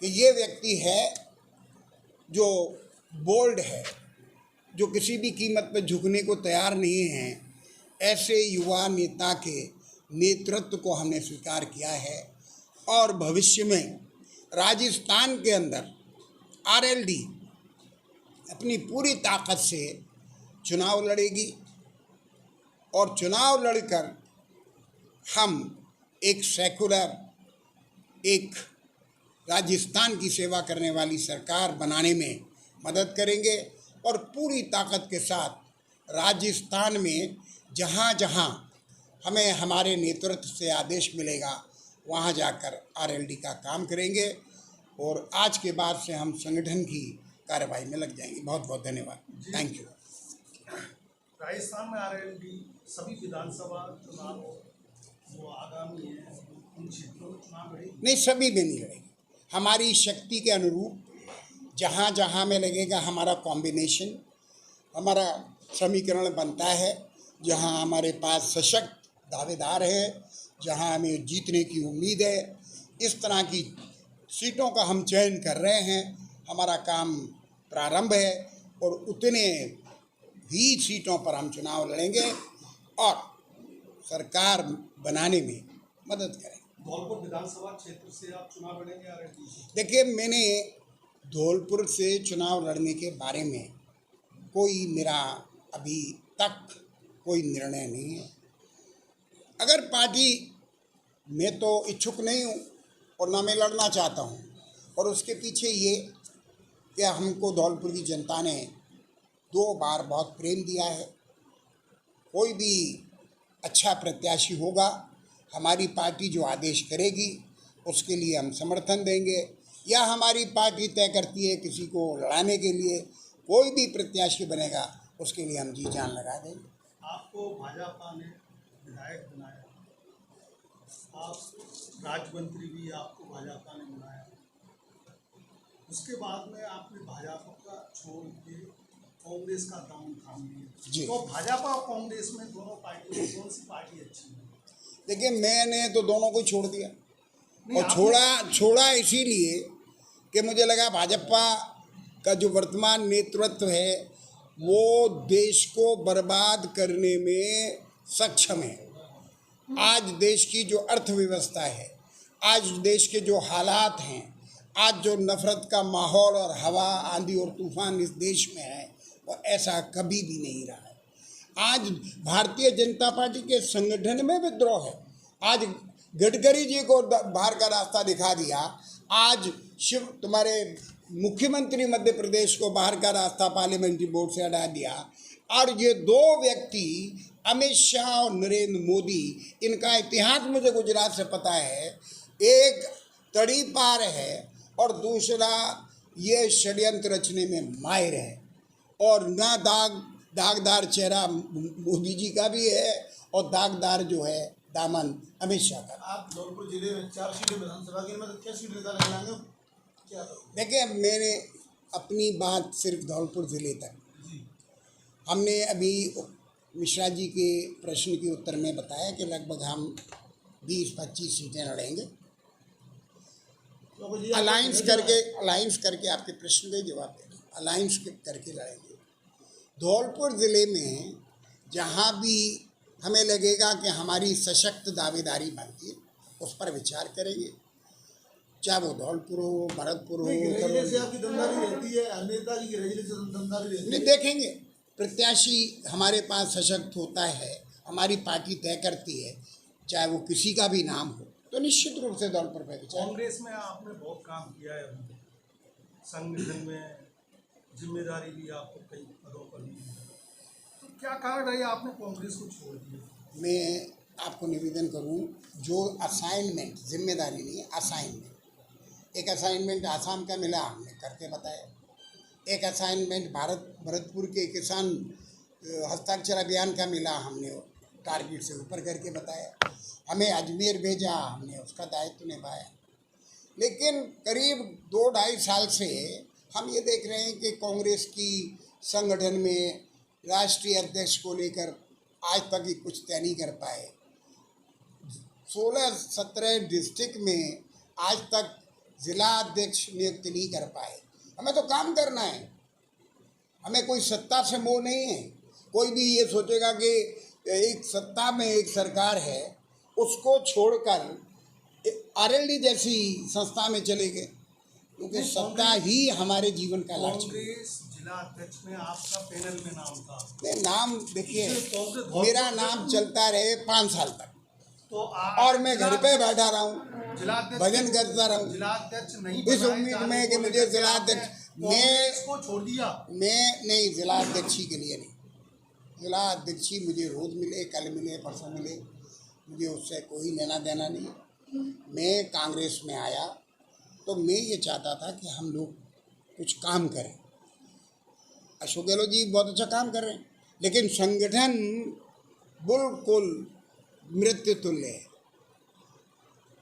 कि ये व्यक्ति है जो बोल्ड है, जो किसी भी कीमत पर झुकने को तैयार नहीं है, ऐसे युवा नेता के नेतृत्व को हमने स्वीकार किया है। और भविष्य में राजस्थान के अंदर आरएलडी अपनी पूरी ताकत से चुनाव लड़ेगी और चुनाव लड़कर हम एक सेकुलर, एक राजस्थान की सेवा करने वाली सरकार बनाने में मदद करेंगे और पूरी ताकत के साथ राजस्थान में जहाँ जहाँ हमें हमारे नेतृत्व से आदेश मिलेगा वहाँ जाकर आरएलडी का काम करेंगे और आज के बाद से हम संगठन की कार्रवाई में लग जाएंगे। बहुत बहुत धन्यवाद। Thank you. राजस्थान में आरएलडी सभी विधानसभा चुनाव वो आगामी है, उन क्षेत्रों में चुनाव लड़ेगी? नहीं, सभी में नहीं लड़ेगी। हमारी शक्ति के अनुरूप जहाँ जहाँ में लगेगा हमारा कॉम्बिनेशन, हमारा समीकरण बनता है, जहाँ हमारे पास सशक्त दावेदार है, जहाँ हमें जीतने की उम्मीद है, इस तरह की सीटों का हम चयन कर रहे हैं। हमारा काम प्रारंभ है और उतने ही सीटों पर हम चुनाव लड़ेंगे और सरकार बनाने में मदद करेंगे। धौलपुर विधानसभा क्षेत्र से आप चुनाव लड़ेंगे आरएलडी से? देखिए, मैंने धौलपुर से चुनाव लड़ने के बारे में कोई मेरा अभी तक कोई निर्णय नहीं है। अगर पार्टी में तो इच्छुक नहीं हूँ और ना मैं लड़ना चाहता हूँ, और उसके पीछे ये कि हमको धौलपुर की जनता ने 2 बार बहुत प्रेम दिया है। कोई भी अच्छा प्रत्याशी होगा, हमारी पार्टी जो आदेश करेगी उसके लिए हम समर्थन देंगे, या हमारी पार्टी तय करती है किसी को लड़ाने के लिए, कोई भी प्रत्याशी बनेगा उसके लिए हम जी जान लगा देंगे। आपको भाजपा ने विधायक बनाया, आप राज्य मंत्री भी आपको भाजपा ने बनाया, उसके बाद में आपने भाजपा का छोड़ के कांग्रेस का दामन थाम लिया। तो भाजपा और कांग्रेस में दोनों पार्टी में कौन सी पार्टी अच्छी है? देखिए, मैंने तो दोनों को छोड़ दिया और छोड़ा इसीलिए कि मुझे लगा भाजपा का जो वर्तमान नेतृत्व है वो देश को बर्बाद करने में सक्षम है। आज देश की जो अर्थव्यवस्था है, आज देश के जो हालात हैं, आज जो नफरत का माहौल और हवा, आंधी और तूफान इस देश में है, वो ऐसा कभी भी नहीं रहा है। आज भारतीय जनता पार्टी के संगठन में विद्रोह है। आज गडकरी जी को बाहर का रास्ता दिखा दिया, आज तुम्हारे मुख्यमंत्री मध्य प्रदेश को बाहर का रास्ता पार्लियामेंट्री बोर्ड से हटा दिया, और ये 2 व्यक्ति अमित शाह और नरेंद्र मोदी, इनका इतिहास मुझे गुजरात से पता है। एक तड़ी पार है और दूसरा ये षड्यंत्र रचने में माहिर है, और ना दागदार चेहरा मोदी जी का भी है और दागदार जो है दामन अमित शाह का। आप धौलपुर जिले में 4 सीटें विधानसभा की, मतलब क्या सीटें निकालेंगे? क्या देखिए, मैंने अपनी बात सिर्फ धौलपुर ज़िले तक, हमने अभी मिश्रा जी के प्रश्न के उत्तर में बताया कि लगभग हम 20-25 सीटें लड़ेंगे। अलायंस करके आपके प्रश्न का जवाब दें, अलायंस करके लड़ेंगे। धौलपुर ज़िले में जहाँ भी हमें लगेगा कि हमारी सशक्त दावेदारी बनती है, उस पर विचार करेंगे, चाहे वो धौलपुर हो, भरतपुर हो। देखेंगे, प्रत्याशी हमारे पास सशक्त होता है, हमारी पार्टी तय करती है, चाहे वो किसी का भी नाम हो, तो निश्चित रूप से धौलपुर पर विचार। कांग्रेस में आपने बहुत काम किया है, संगठन में जिम्मेदारी भी आपको कई पदों पर ली है, तो क्या कारण रही आपने कांग्रेस को छोड़ दिया? मैं आपको निवेदन करूं, जो असाइनमेंट, जिम्मेदारी नहीं है, असाइनमेंट, एक असाइनमेंट आसाम का मिला, हमने करके बताया। एक असाइनमेंट भरतपुर के किसान हस्ताक्षर अभियान का मिला, हमने टारगेट से ऊपर करके बताया। हमें अजमेर भेजा, हमने उसका दायित्व निभाया। लेकिन करीब 2-2.5 साल से हम ये देख रहे हैं कि कांग्रेस की संगठन में राष्ट्रीय अध्यक्ष को लेकर आज तक ही कुछ तय नहीं कर पाए। 16-17 डिस्ट्रिक्ट में आज तक जिला अध्यक्ष नियुक्त नहीं कर पाए। हमें तो काम करना है, हमें कोई सत्ता से मोह नहीं है। कोई भी ये सोचेगा कि एक सत्ता में एक सरकार है, उसको छोड़कर आरएलडी जैसी संस्था में चले गए, क्योंकि सत्ता ही हमारे जीवन का लक्ष्य है। कांग्रेस जिला अध्यक्ष में आपका पैनल में नाम था। नहीं, नाम देखिए, मेरा नाम चलता रहे 5 साल तक, तो और मैं घर पे बैठा रहा हूँ, भजन करता रहा हूँ, जिलाध्यक्ष नहीं इस उम्मीद में कि मुझे जिलाध्यक्ष, को छोड़ दिया। मैं नहीं, जिलाध्यक्षी के लिए नहीं। जिलाध्यक्षी मुझे रोज मिले, कल मिले, परसों मिले, मुझे उससे कोई लेना देना नहीं। मैं कांग्रेस में आया तो मैं ये चाहता था कि हम लोग कुछ काम करें। अशोक गहलोत जी बहुत अच्छा काम कर रहे हैं, लेकिन संगठन बिल्कुल मृत्यु तुल्य है।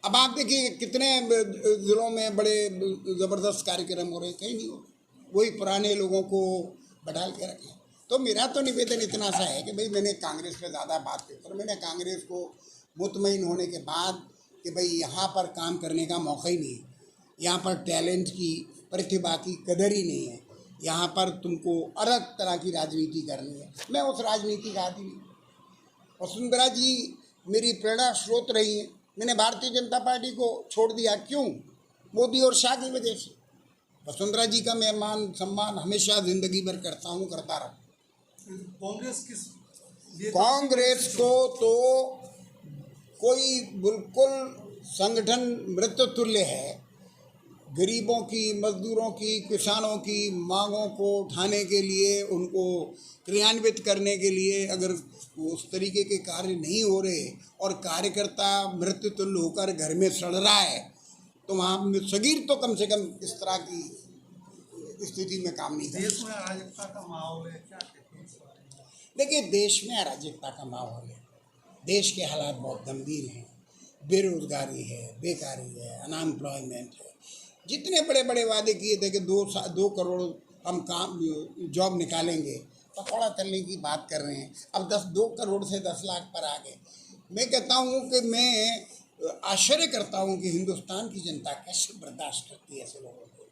अब आप देखिए कितने जिलों में बड़े ज़बरदस्त कार्यक्रम हो रहे हैं, कहीं नहीं हो रहे, वही पुराने लोगों को बैठाल के रखें। तो मेरा तो निवेदन इतना सा है कि भाई मैंने कांग्रेस पे ज़्यादा बात की, पर मैंने कांग्रेस को मुतमईन होने के बाद कि भाई यहाँ पर काम करने का मौका ही नहीं है, यहाँ पर टैलेंट की, प्रतिभा की कदर ही नहीं है, यहाँ पर तुमको अलग तरह की राजनीति करनी है। मैं उस राजनीति का आदमी नहीं। वसुंधरा जी मेरी प्रेरणा स्रोत रही है। मैंने भारतीय जनता पार्टी को छोड़ दिया, क्यों? मोदी और शाह की वजह से। वसुंधरा जी का मैं मान सम्मान हमेशा ज़िंदगी भर करता हूँ, करता रहा। कांग्रेस को तो कोई बिल्कुल संगठन मृत्यु तुल्य है। गरीबों की, मजदूरों की, किसानों की मांगों को उठाने के लिए, उनको क्रियान्वित करने के लिए अगर उस तरीके के कार्य नहीं हो रहे और कार्यकर्ता मृत्यु तुल्य होकर घर में सड़ रहा है, तो वहाँ सगीर तो कम से कम इस तरह की स्थिति में काम नहीं कर। देश में अराजकता का माहौल है, क्या कहते हैं? देखिए, देश में अराजकता का माहौल है, देश के हालात बहुत गंभीर हैं, बेरोजगारी है, बेकारी है, अनएम्प्लॉयमेंट है। जितने बड़े बड़े वादे किए थे कि 2 करोड़ हम काम जॉब निकालेंगे, पकौड़ा तलने की बात कर रहे हैं। अब 2 करोड़ से 10 लाख पर आ गए। मैं कहता हूँ कि मैं आश्चर्य करता हूँ कि हिंदुस्तान की जनता कैसे बर्दाश्त करती है ऐसे लोगों को।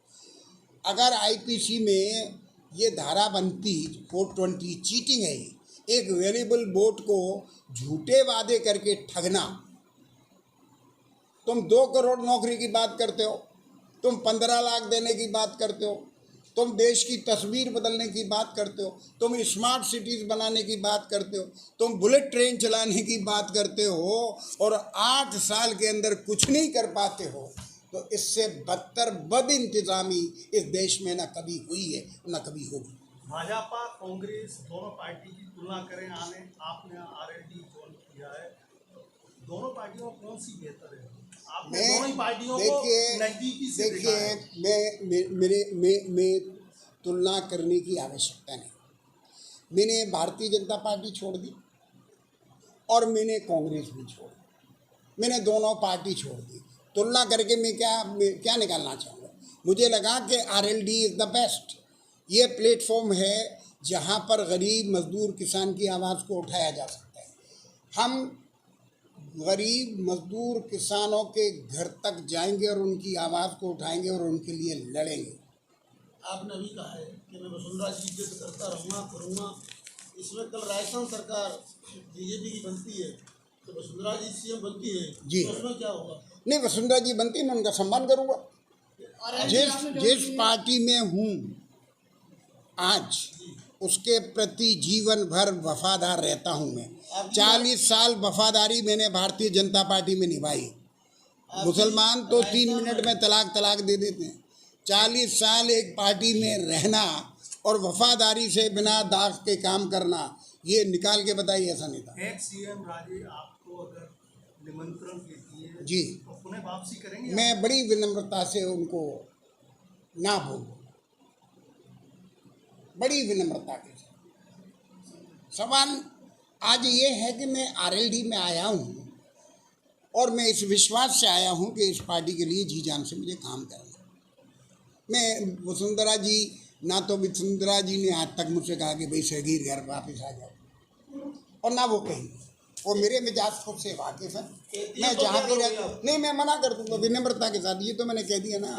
अगर आईपीसी में ये धारा बनती 420 चीटिंग है, एक वेरिएबल वोट को झूठे वादे करके ठगना। तुम 2 करोड़ नौकरी की बात करते हो, तुम 15 लाख देने की बात करते हो, तुम देश की तस्वीर बदलने की बात करते हो, तुम स्मार्ट सिटीज़ बनाने की बात करते हो, तुम बुलेट ट्रेन चलाने की बात करते हो और 8 साल के अंदर कुछ नहीं कर पाते हो, तो इससे बदतर बद इंतज़ामी इस देश में न कभी हुई है न कभी होगी। भाजपा कांग्रेस दोनों पार्टी की तुलना करें, आपने आरएलडी ज्वाइन किया है, दोनों पार्टियों कौन सी बेहतर है? आपने दोनों ही पार्टियों को नजदीकी से देखा है। मैं तुलना करने की आवश्यकता नहीं। मैंने भारतीय जनता पार्टी छोड़ दी और मैंने कांग्रेस भी छोड़ दी, मैंने दोनों पार्टी छोड़ दी। तुलना करके मैं क्या निकालना चाहूँगा? मुझे लगा कि आरएलडी इज़ द बेस्ट। ये प्लेटफॉर्म है जहाँ पर गरीब मजदूर किसान की आवाज़ को उठाया जा सकता है। हम गरीब मजदूर किसानों के घर तक जाएंगे और उनकी आवाज़ को उठाएंगे और उनके लिए लड़ेंगे। आपने अभी कहा है कि मैं वसुंधरा जी जिद करता रहूँगा, करूँगा। इसमें कल राजस्थान सरकार बीजेपी की बनती है, तो वसुंधरा जी सीएम बनती है जी, तो उसमें क्या होगा? नहीं, वसुंधरा जी बनती, मैं उनका सम्मान करूँगा। जिस पार्टी में हूँ आज, उसके प्रति जीवन भर वफादार रहता हूँ। मैं 40 साल वफादारी मैंने भारतीय जनता पार्टी में निभाई। मुसलमान तो 3 मिनट में तलाक दे देते हैं। 40 साल एक पार्टी में रहना और वफादारी से बिना दाग के काम करना, ये निकाल के बताइए, ऐसा नहीं था। एक्स सीएम राजे आपको अगर निमंत्रण देती है जी, तो पुनः वापसी करेंगे? मैं बड़ी विनम्रता से उनको ना बोलूँ, बड़ी विनम्रता के साथ। सवाल आज ये है कि मैं आरएलडी में आया हूँ और मैं इस विश्वास से आया हूँ कि इस पार्टी के लिए जी जान से मुझे काम करना। मैं वसुंधरा जी, ना तो वसुंधरा जी ने आज तक मुझसे कहा कि भाई सगीर घर वापस आ जाओ, और ना वो कहीं, वो मेरे मिजाज खुद से वाकिफ है। मैं जहाँ भी नहीं, मैं मना कर दूंगा विनम्रता के साथ। ये तो मैंने कह दिया ना,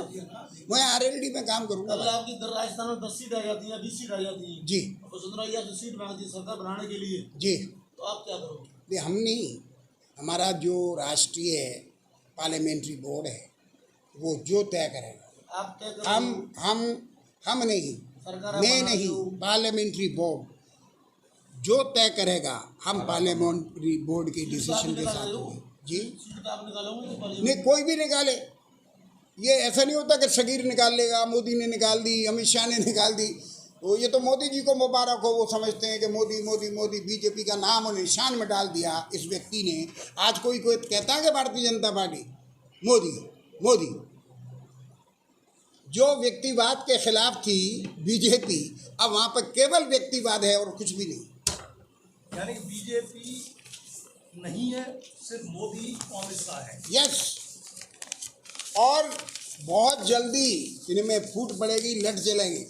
मैं आरएलडी में काम करूँगा। आपकी राजस्थान में 10 सीट आ जाती है, 20 सीट आ जाती है जी, वसुंधरा जी आपसे सीट मांगती है सरकार बनाने के लिए जी, तो आप क्या करोगे? हम नहीं, हमारा जो राष्ट्रीय पार्लियामेंट्री बोर्ड है वो जो तय करेगा। आप तय करोगे? हम नहीं, मैं नहीं, पार्लियामेंट्री बोर्ड जो तय करेगा, हम पार्लियामेंट्री बोर्ड के डिसीजन के साथ होंगे। जी, सीट आप निकालोगे? नहीं, कोई भी निकाले। ये ऐसा नहीं होता कि सगीर निकाल लेगा, मोदी ने निकाल दी, अमित शाह ने निकाल दी। तो ये तो मोदी जी को मुबारक हो, वो समझते हैं कि मोदी मोदी मोदी, बीजेपी का नाम और निशान में डाल दिया इस व्यक्ति ने। आज कोई कहता है कि भारतीय जनता पार्टी मोदी मोदी, जो व्यक्तिवाद के खिलाफ थी बीजेपी, अब वहाँ पर केवल व्यक्तिवाद है और कुछ भी नहीं। यानी कि बीजेपी नहीं है, सिर्फ मोदी और अमित शाह है। यस, और बहुत जल्दी इनमें फूट पड़ेगी, लट चलेंगे।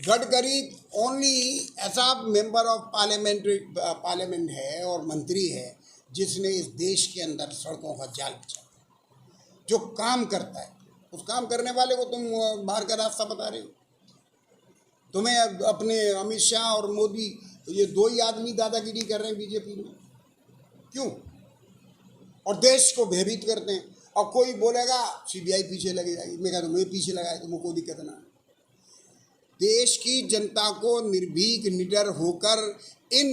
गडकरी ओनली ऐसा मेंबर ऑफ पार्लियामेंट है और मंत्री है जिसने इस देश के अंदर सड़कों का जाल बिछा, जो काम करता है। उस काम करने वाले को तुम बाहर का रास्ता बता रहे हो। तुम्हें अपने अमित शाह और मोदी, ये दो ही आदमी दादागिरी कर रहे हैं बीजेपी में, क्यों? और देश को भयभीत करते हैं। और कोई बोलेगा सीबीआई पीछे लगे जाएगी, मैं कहता हूँ मैं पीछे लगाए तो मुझे कोई दिक्कत ना। देश की जनता को निर्भीक निडर होकर इन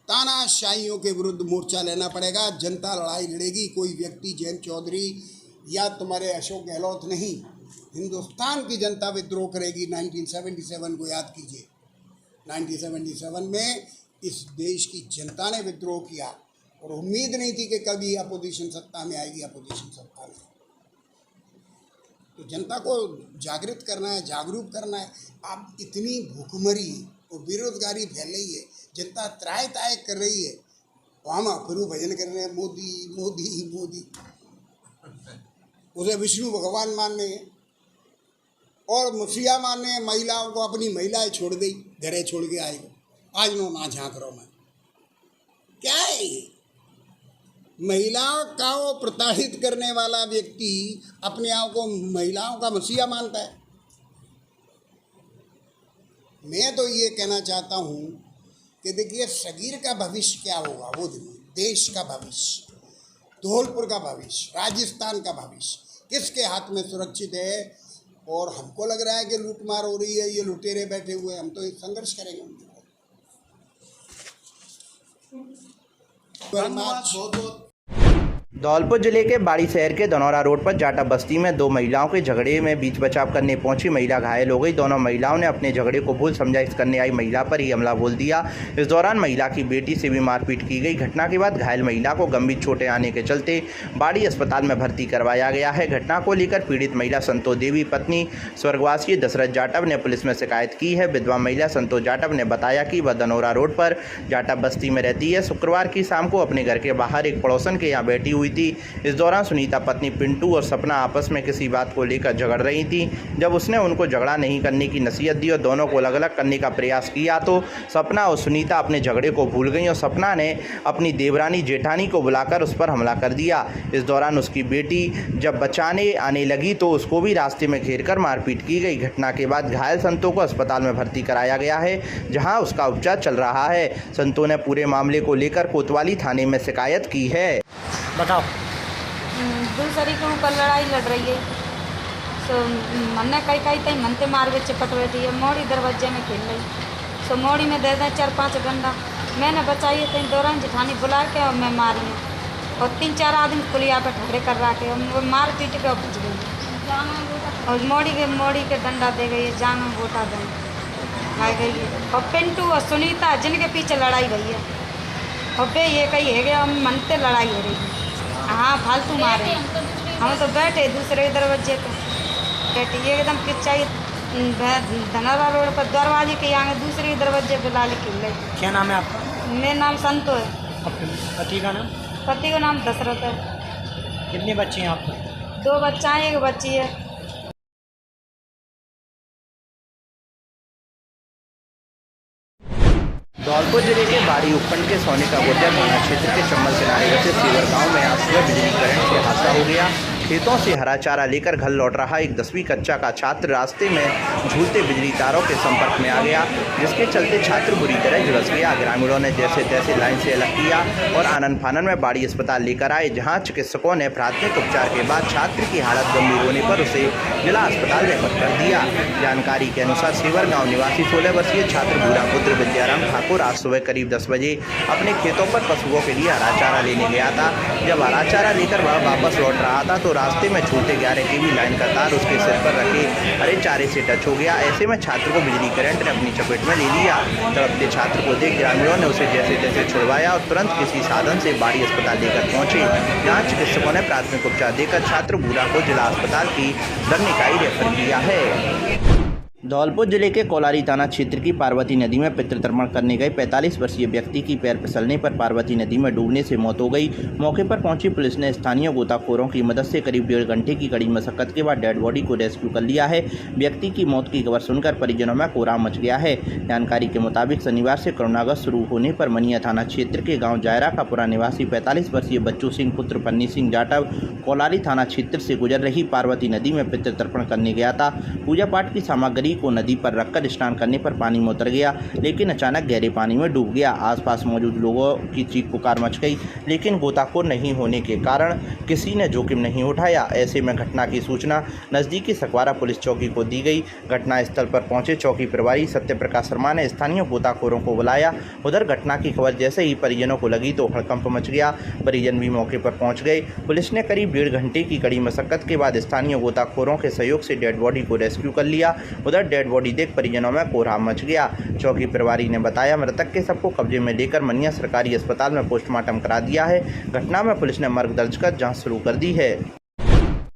तानाशाहियों के विरुद्ध मोर्चा लेना पड़ेगा। जनता लड़ाई लड़ेगी, कोई व्यक्ति जयंत चौधरी या तुम्हारे अशोक गहलोत नहीं, हिंदुस्तान की जनता विद्रोह करेगी। 1977 को याद कीजिए, 1977 में इस देश की जनता ने विद्रोह किया और उम्मीद नहीं थी कि कभी अपोजिशन सत्ता में आएगी। अपोजिशन सत्ता में तो जनता को जागृत करना है, जागरूक करना है। अब इतनी भूखमरी और बेरोजगारी फैल रही है, जनता त्राय ताय कर रही है, तो हम फिर भजन कर रहे हैं मोदी मोदी मोदी। उसे विष्णु भगवान मानने हैं और मसीहा मानने हैं। महिलाओं को अपनी महिलाएं छोड़ दी, घरे छोड़ के आए, आज नो ना झाँक रहा मैं। क्या है ये? महिलाओं का वो प्रताड़ित करने वाला व्यक्ति अपने आप को महिलाओं का मसीहा मानता है। मैं तो ये कहना चाहता हूँ कि देखिए, सगीर का भविष्य क्या होगा वो देश का भविष्य, धौलपुर का भविष्य, राजस्थान का भविष्य किसके हाथ में सुरक्षित है। और हमको लग रहा है कि लूटमार हो रही है, ये लुटेरे बैठे हुए, हम तो एक संघर्ष करेंगे उनके बहुत धौलपुर जिले के बाड़ी शहर के धनौरा रोड पर जाटा बस्ती में दो महिलाओं के झगड़े में बीच बचाव करने पहुंची महिला घायल हो गई। दोनों महिलाओं ने अपने झगड़े को भूल समझाइश करने आई महिला पर ही हमला बोल दिया। इस दौरान महिला की बेटी से भी मारपीट की गई। घटना के बाद घायल महिला को गंभीर चोटें आने के चलते बाड़ी अस्पताल में भर्ती करवाया गया है। घटना को लेकर पीड़ित महिला संतोष देवी पत्नी स्वर्गवासी दशरथ जाटव ने पुलिस में शिकायत की है। विधवा महिला संतोष जाटव ने बताया कि वह धनौरा रोड पर जाटा बस्ती में रहती है। शुक्रवार की शाम को अपने घर के बाहर एक पड़ोसन के यहाँ बैठी हुई थी। इस दौरान सुनीता पत्नी पिंटू और सपना आपस में किसी बात को लेकर झगड़ रही थी। जब उसने उनको झगड़ा नहीं करने की नसीहत दी और दोनों को अलग अलग करने का प्रयास किया तो सपना और सुनीता अपने झगड़े को भूल गई और सपना ने अपनी देवरानी जेठानी को बुलाकर उस पर हमला कर दिया। इस दौरान उसकी बेटी जब बचाने आने लगी तो उसको भी रास्ते में घेरकर मारपीट की गई। घटना के बाद घायल संतों को अस्पताल में भर्ती कराया गया है, जहाँ उसका उपचार चल रहा है। संतों ने पूरे मामले को लेकर कोतवाली थाने में शिकायत की है। बताओ। दूसरी को कल लड़ाई लड़ रही है, सो हमने कई तई मनते मार के चिपट बैठी है। मोड़ी दरवाजे में खेल रही, सो मोड़ी में दे दें 4-5 डंडा। मैंने बचाई है, तो दौरान जेठानी बुला के और मैं मारी है और 3-4 आदमी पुलिया पर ठहरे कर रहा के वो मार पीट के बच गई और मोड़ी के डंडा दे गई, जान गोटा दें। खाई गई है। और पिंटू और सुनीता जिनके पीछे लड़ाई हुई है, और बे ये कही है कि हम मनते लड़ाई हो रही है। हाँ, फालतू मारे, हम तो बैठे दूसरे दरवाजे पे बैठे, ये एकदम किच्चाई धनारा रोड पर दरवाजे के आगे दूसरे दरवाजे पे लाल किले। क्या नाम है आपका? मेरा नाम संतो है। पति का नाम? पति का नाम दशरथ है। कितने बच्चे हैं आपके? 2 बच्चा है, 1 बच्ची है। धौलपुर जिले के बाड़ी उपखंड के सोने का गोटिया थाना क्षेत्र के चम्बल किनारे बसे सीवर गांव में आज सुबह बिजली करंट से हादसा हो गया। खेतों से हरा चारा लेकर घर लौट रहा एक 10वीं कक्षा का छात्र रास्ते में झूलते बिजली तारों के संपर्क में आ गया, जिसके चलते छात्र बुरी तरह झुलस गया। ग्रामीणों ने जैसे तैसे लाइन से अलग किया और आनन फानन में बाड़ी अस्पताल लेकर आए, जहां चिकित्सकों ने प्राथमिक उपचार के बाद छात्र की हालत गंभीर होने पर उसे जिला अस्पताल रेफर कर दिया। जानकारी के अनुसार सीवर गाँव निवासी 16 वर्षीय छात्र भूरापुत्र विद्याराम ठाकुर आज सुबह करीब 10 बजे अपने खेतों पर पशुओं के लिए हरा चारा लेने गया था। जब हरा चारा लेकर वह वापस लौट रहा था तो रास्ते में झूलते 11 kV लाइन का तार उसके सिर पर रखे हरे चारे से टच हो गया। ऐसे में छात्र को बिजली करंट ने अपनी चपेट में ले लिया। तड़पते छात्र को देख ग्रामीणों ने उसे जैसे तैसे छुड़वाया और तुरंत किसी साधन से बाड़ी अस्पताल लेकर पहुंचे, जहां चिकित्सकों ने प्राथमिक उपचार देकर छात्र बूढ़ा को जिला अस्पताल की दरनिकाई रेफर किया है। धौलपुर जिले के कोलारी थाना क्षेत्र की पार्वती नदी में पितृ तर्पण करने गए 45 वर्षीय व्यक्ति की पैर फिसलने पर पार्वती नदी में डूबने से मौत हो गई। मौके पर पहुंची पुलिस ने स्थानीय गोताखोरों की मदद से करीब 1.5 घंटे की कड़ी मशक्कत के बाद डेड बॉडी को रेस्क्यू कर लिया है। व्यक्ति की मौत की खबर सुनकर परिजनों में कोहराम मच गया है। जानकारी के मुताबिक शनिवार से करुणागश्त शुरू होने पर मनिया थाना क्षेत्र के गाँव जायरा का पुरा निवासी 45 वर्षीय बच्चू सिंह पुत्र पन्नी सिंह जाटव कोलारी थाना क्षेत्र से गुजर रही पार्वती नदी में पितृ तर्पण करने गया था। पूजा पाठ की सामग्री को नदी पर रखकर स्नान करने पर पानी में उतर गया, लेकिन अचानक गहरे पानी में डूब गया। आसपास मौजूद लोगों की चीख पुकार मच गई, लेकिन गोताखोर नहीं होने के कारण किसी ने जोखिम नहीं उठाया। ऐसे में घटना की सूचना नज़दीकी सकवारा पुलिस चौकी को दी गई। घटनास्थल पर पहुंचे चौकी प्रभारी सत्य प्रकाश शर्मा ने स्थानीय गोताखोरों को बुलाया। उधर घटना की खबर जैसे ही परिजनों को लगी तो हड़कंप मच गया। परिजन भी मौके पर पहुंच गए। पुलिस ने करीब 1.5 घंटे की कड़ी मशक्कत के बाद स्थानीय गोताखोरों के सहयोग से डेड बॉडी को रेस्क्यू कर लिया। उधर डेड बॉडी देख परिजनों में कोहराम मच गया। चौकी प्रभारी ने बताया मृतक के शव को कब्जे में लेकर मनिया सरकारी अस्पताल में पोस्टमार्टम करा दिया है। घटना में पुलिस ने मर्ग दर्ज कर जांच शुरू कर दी है।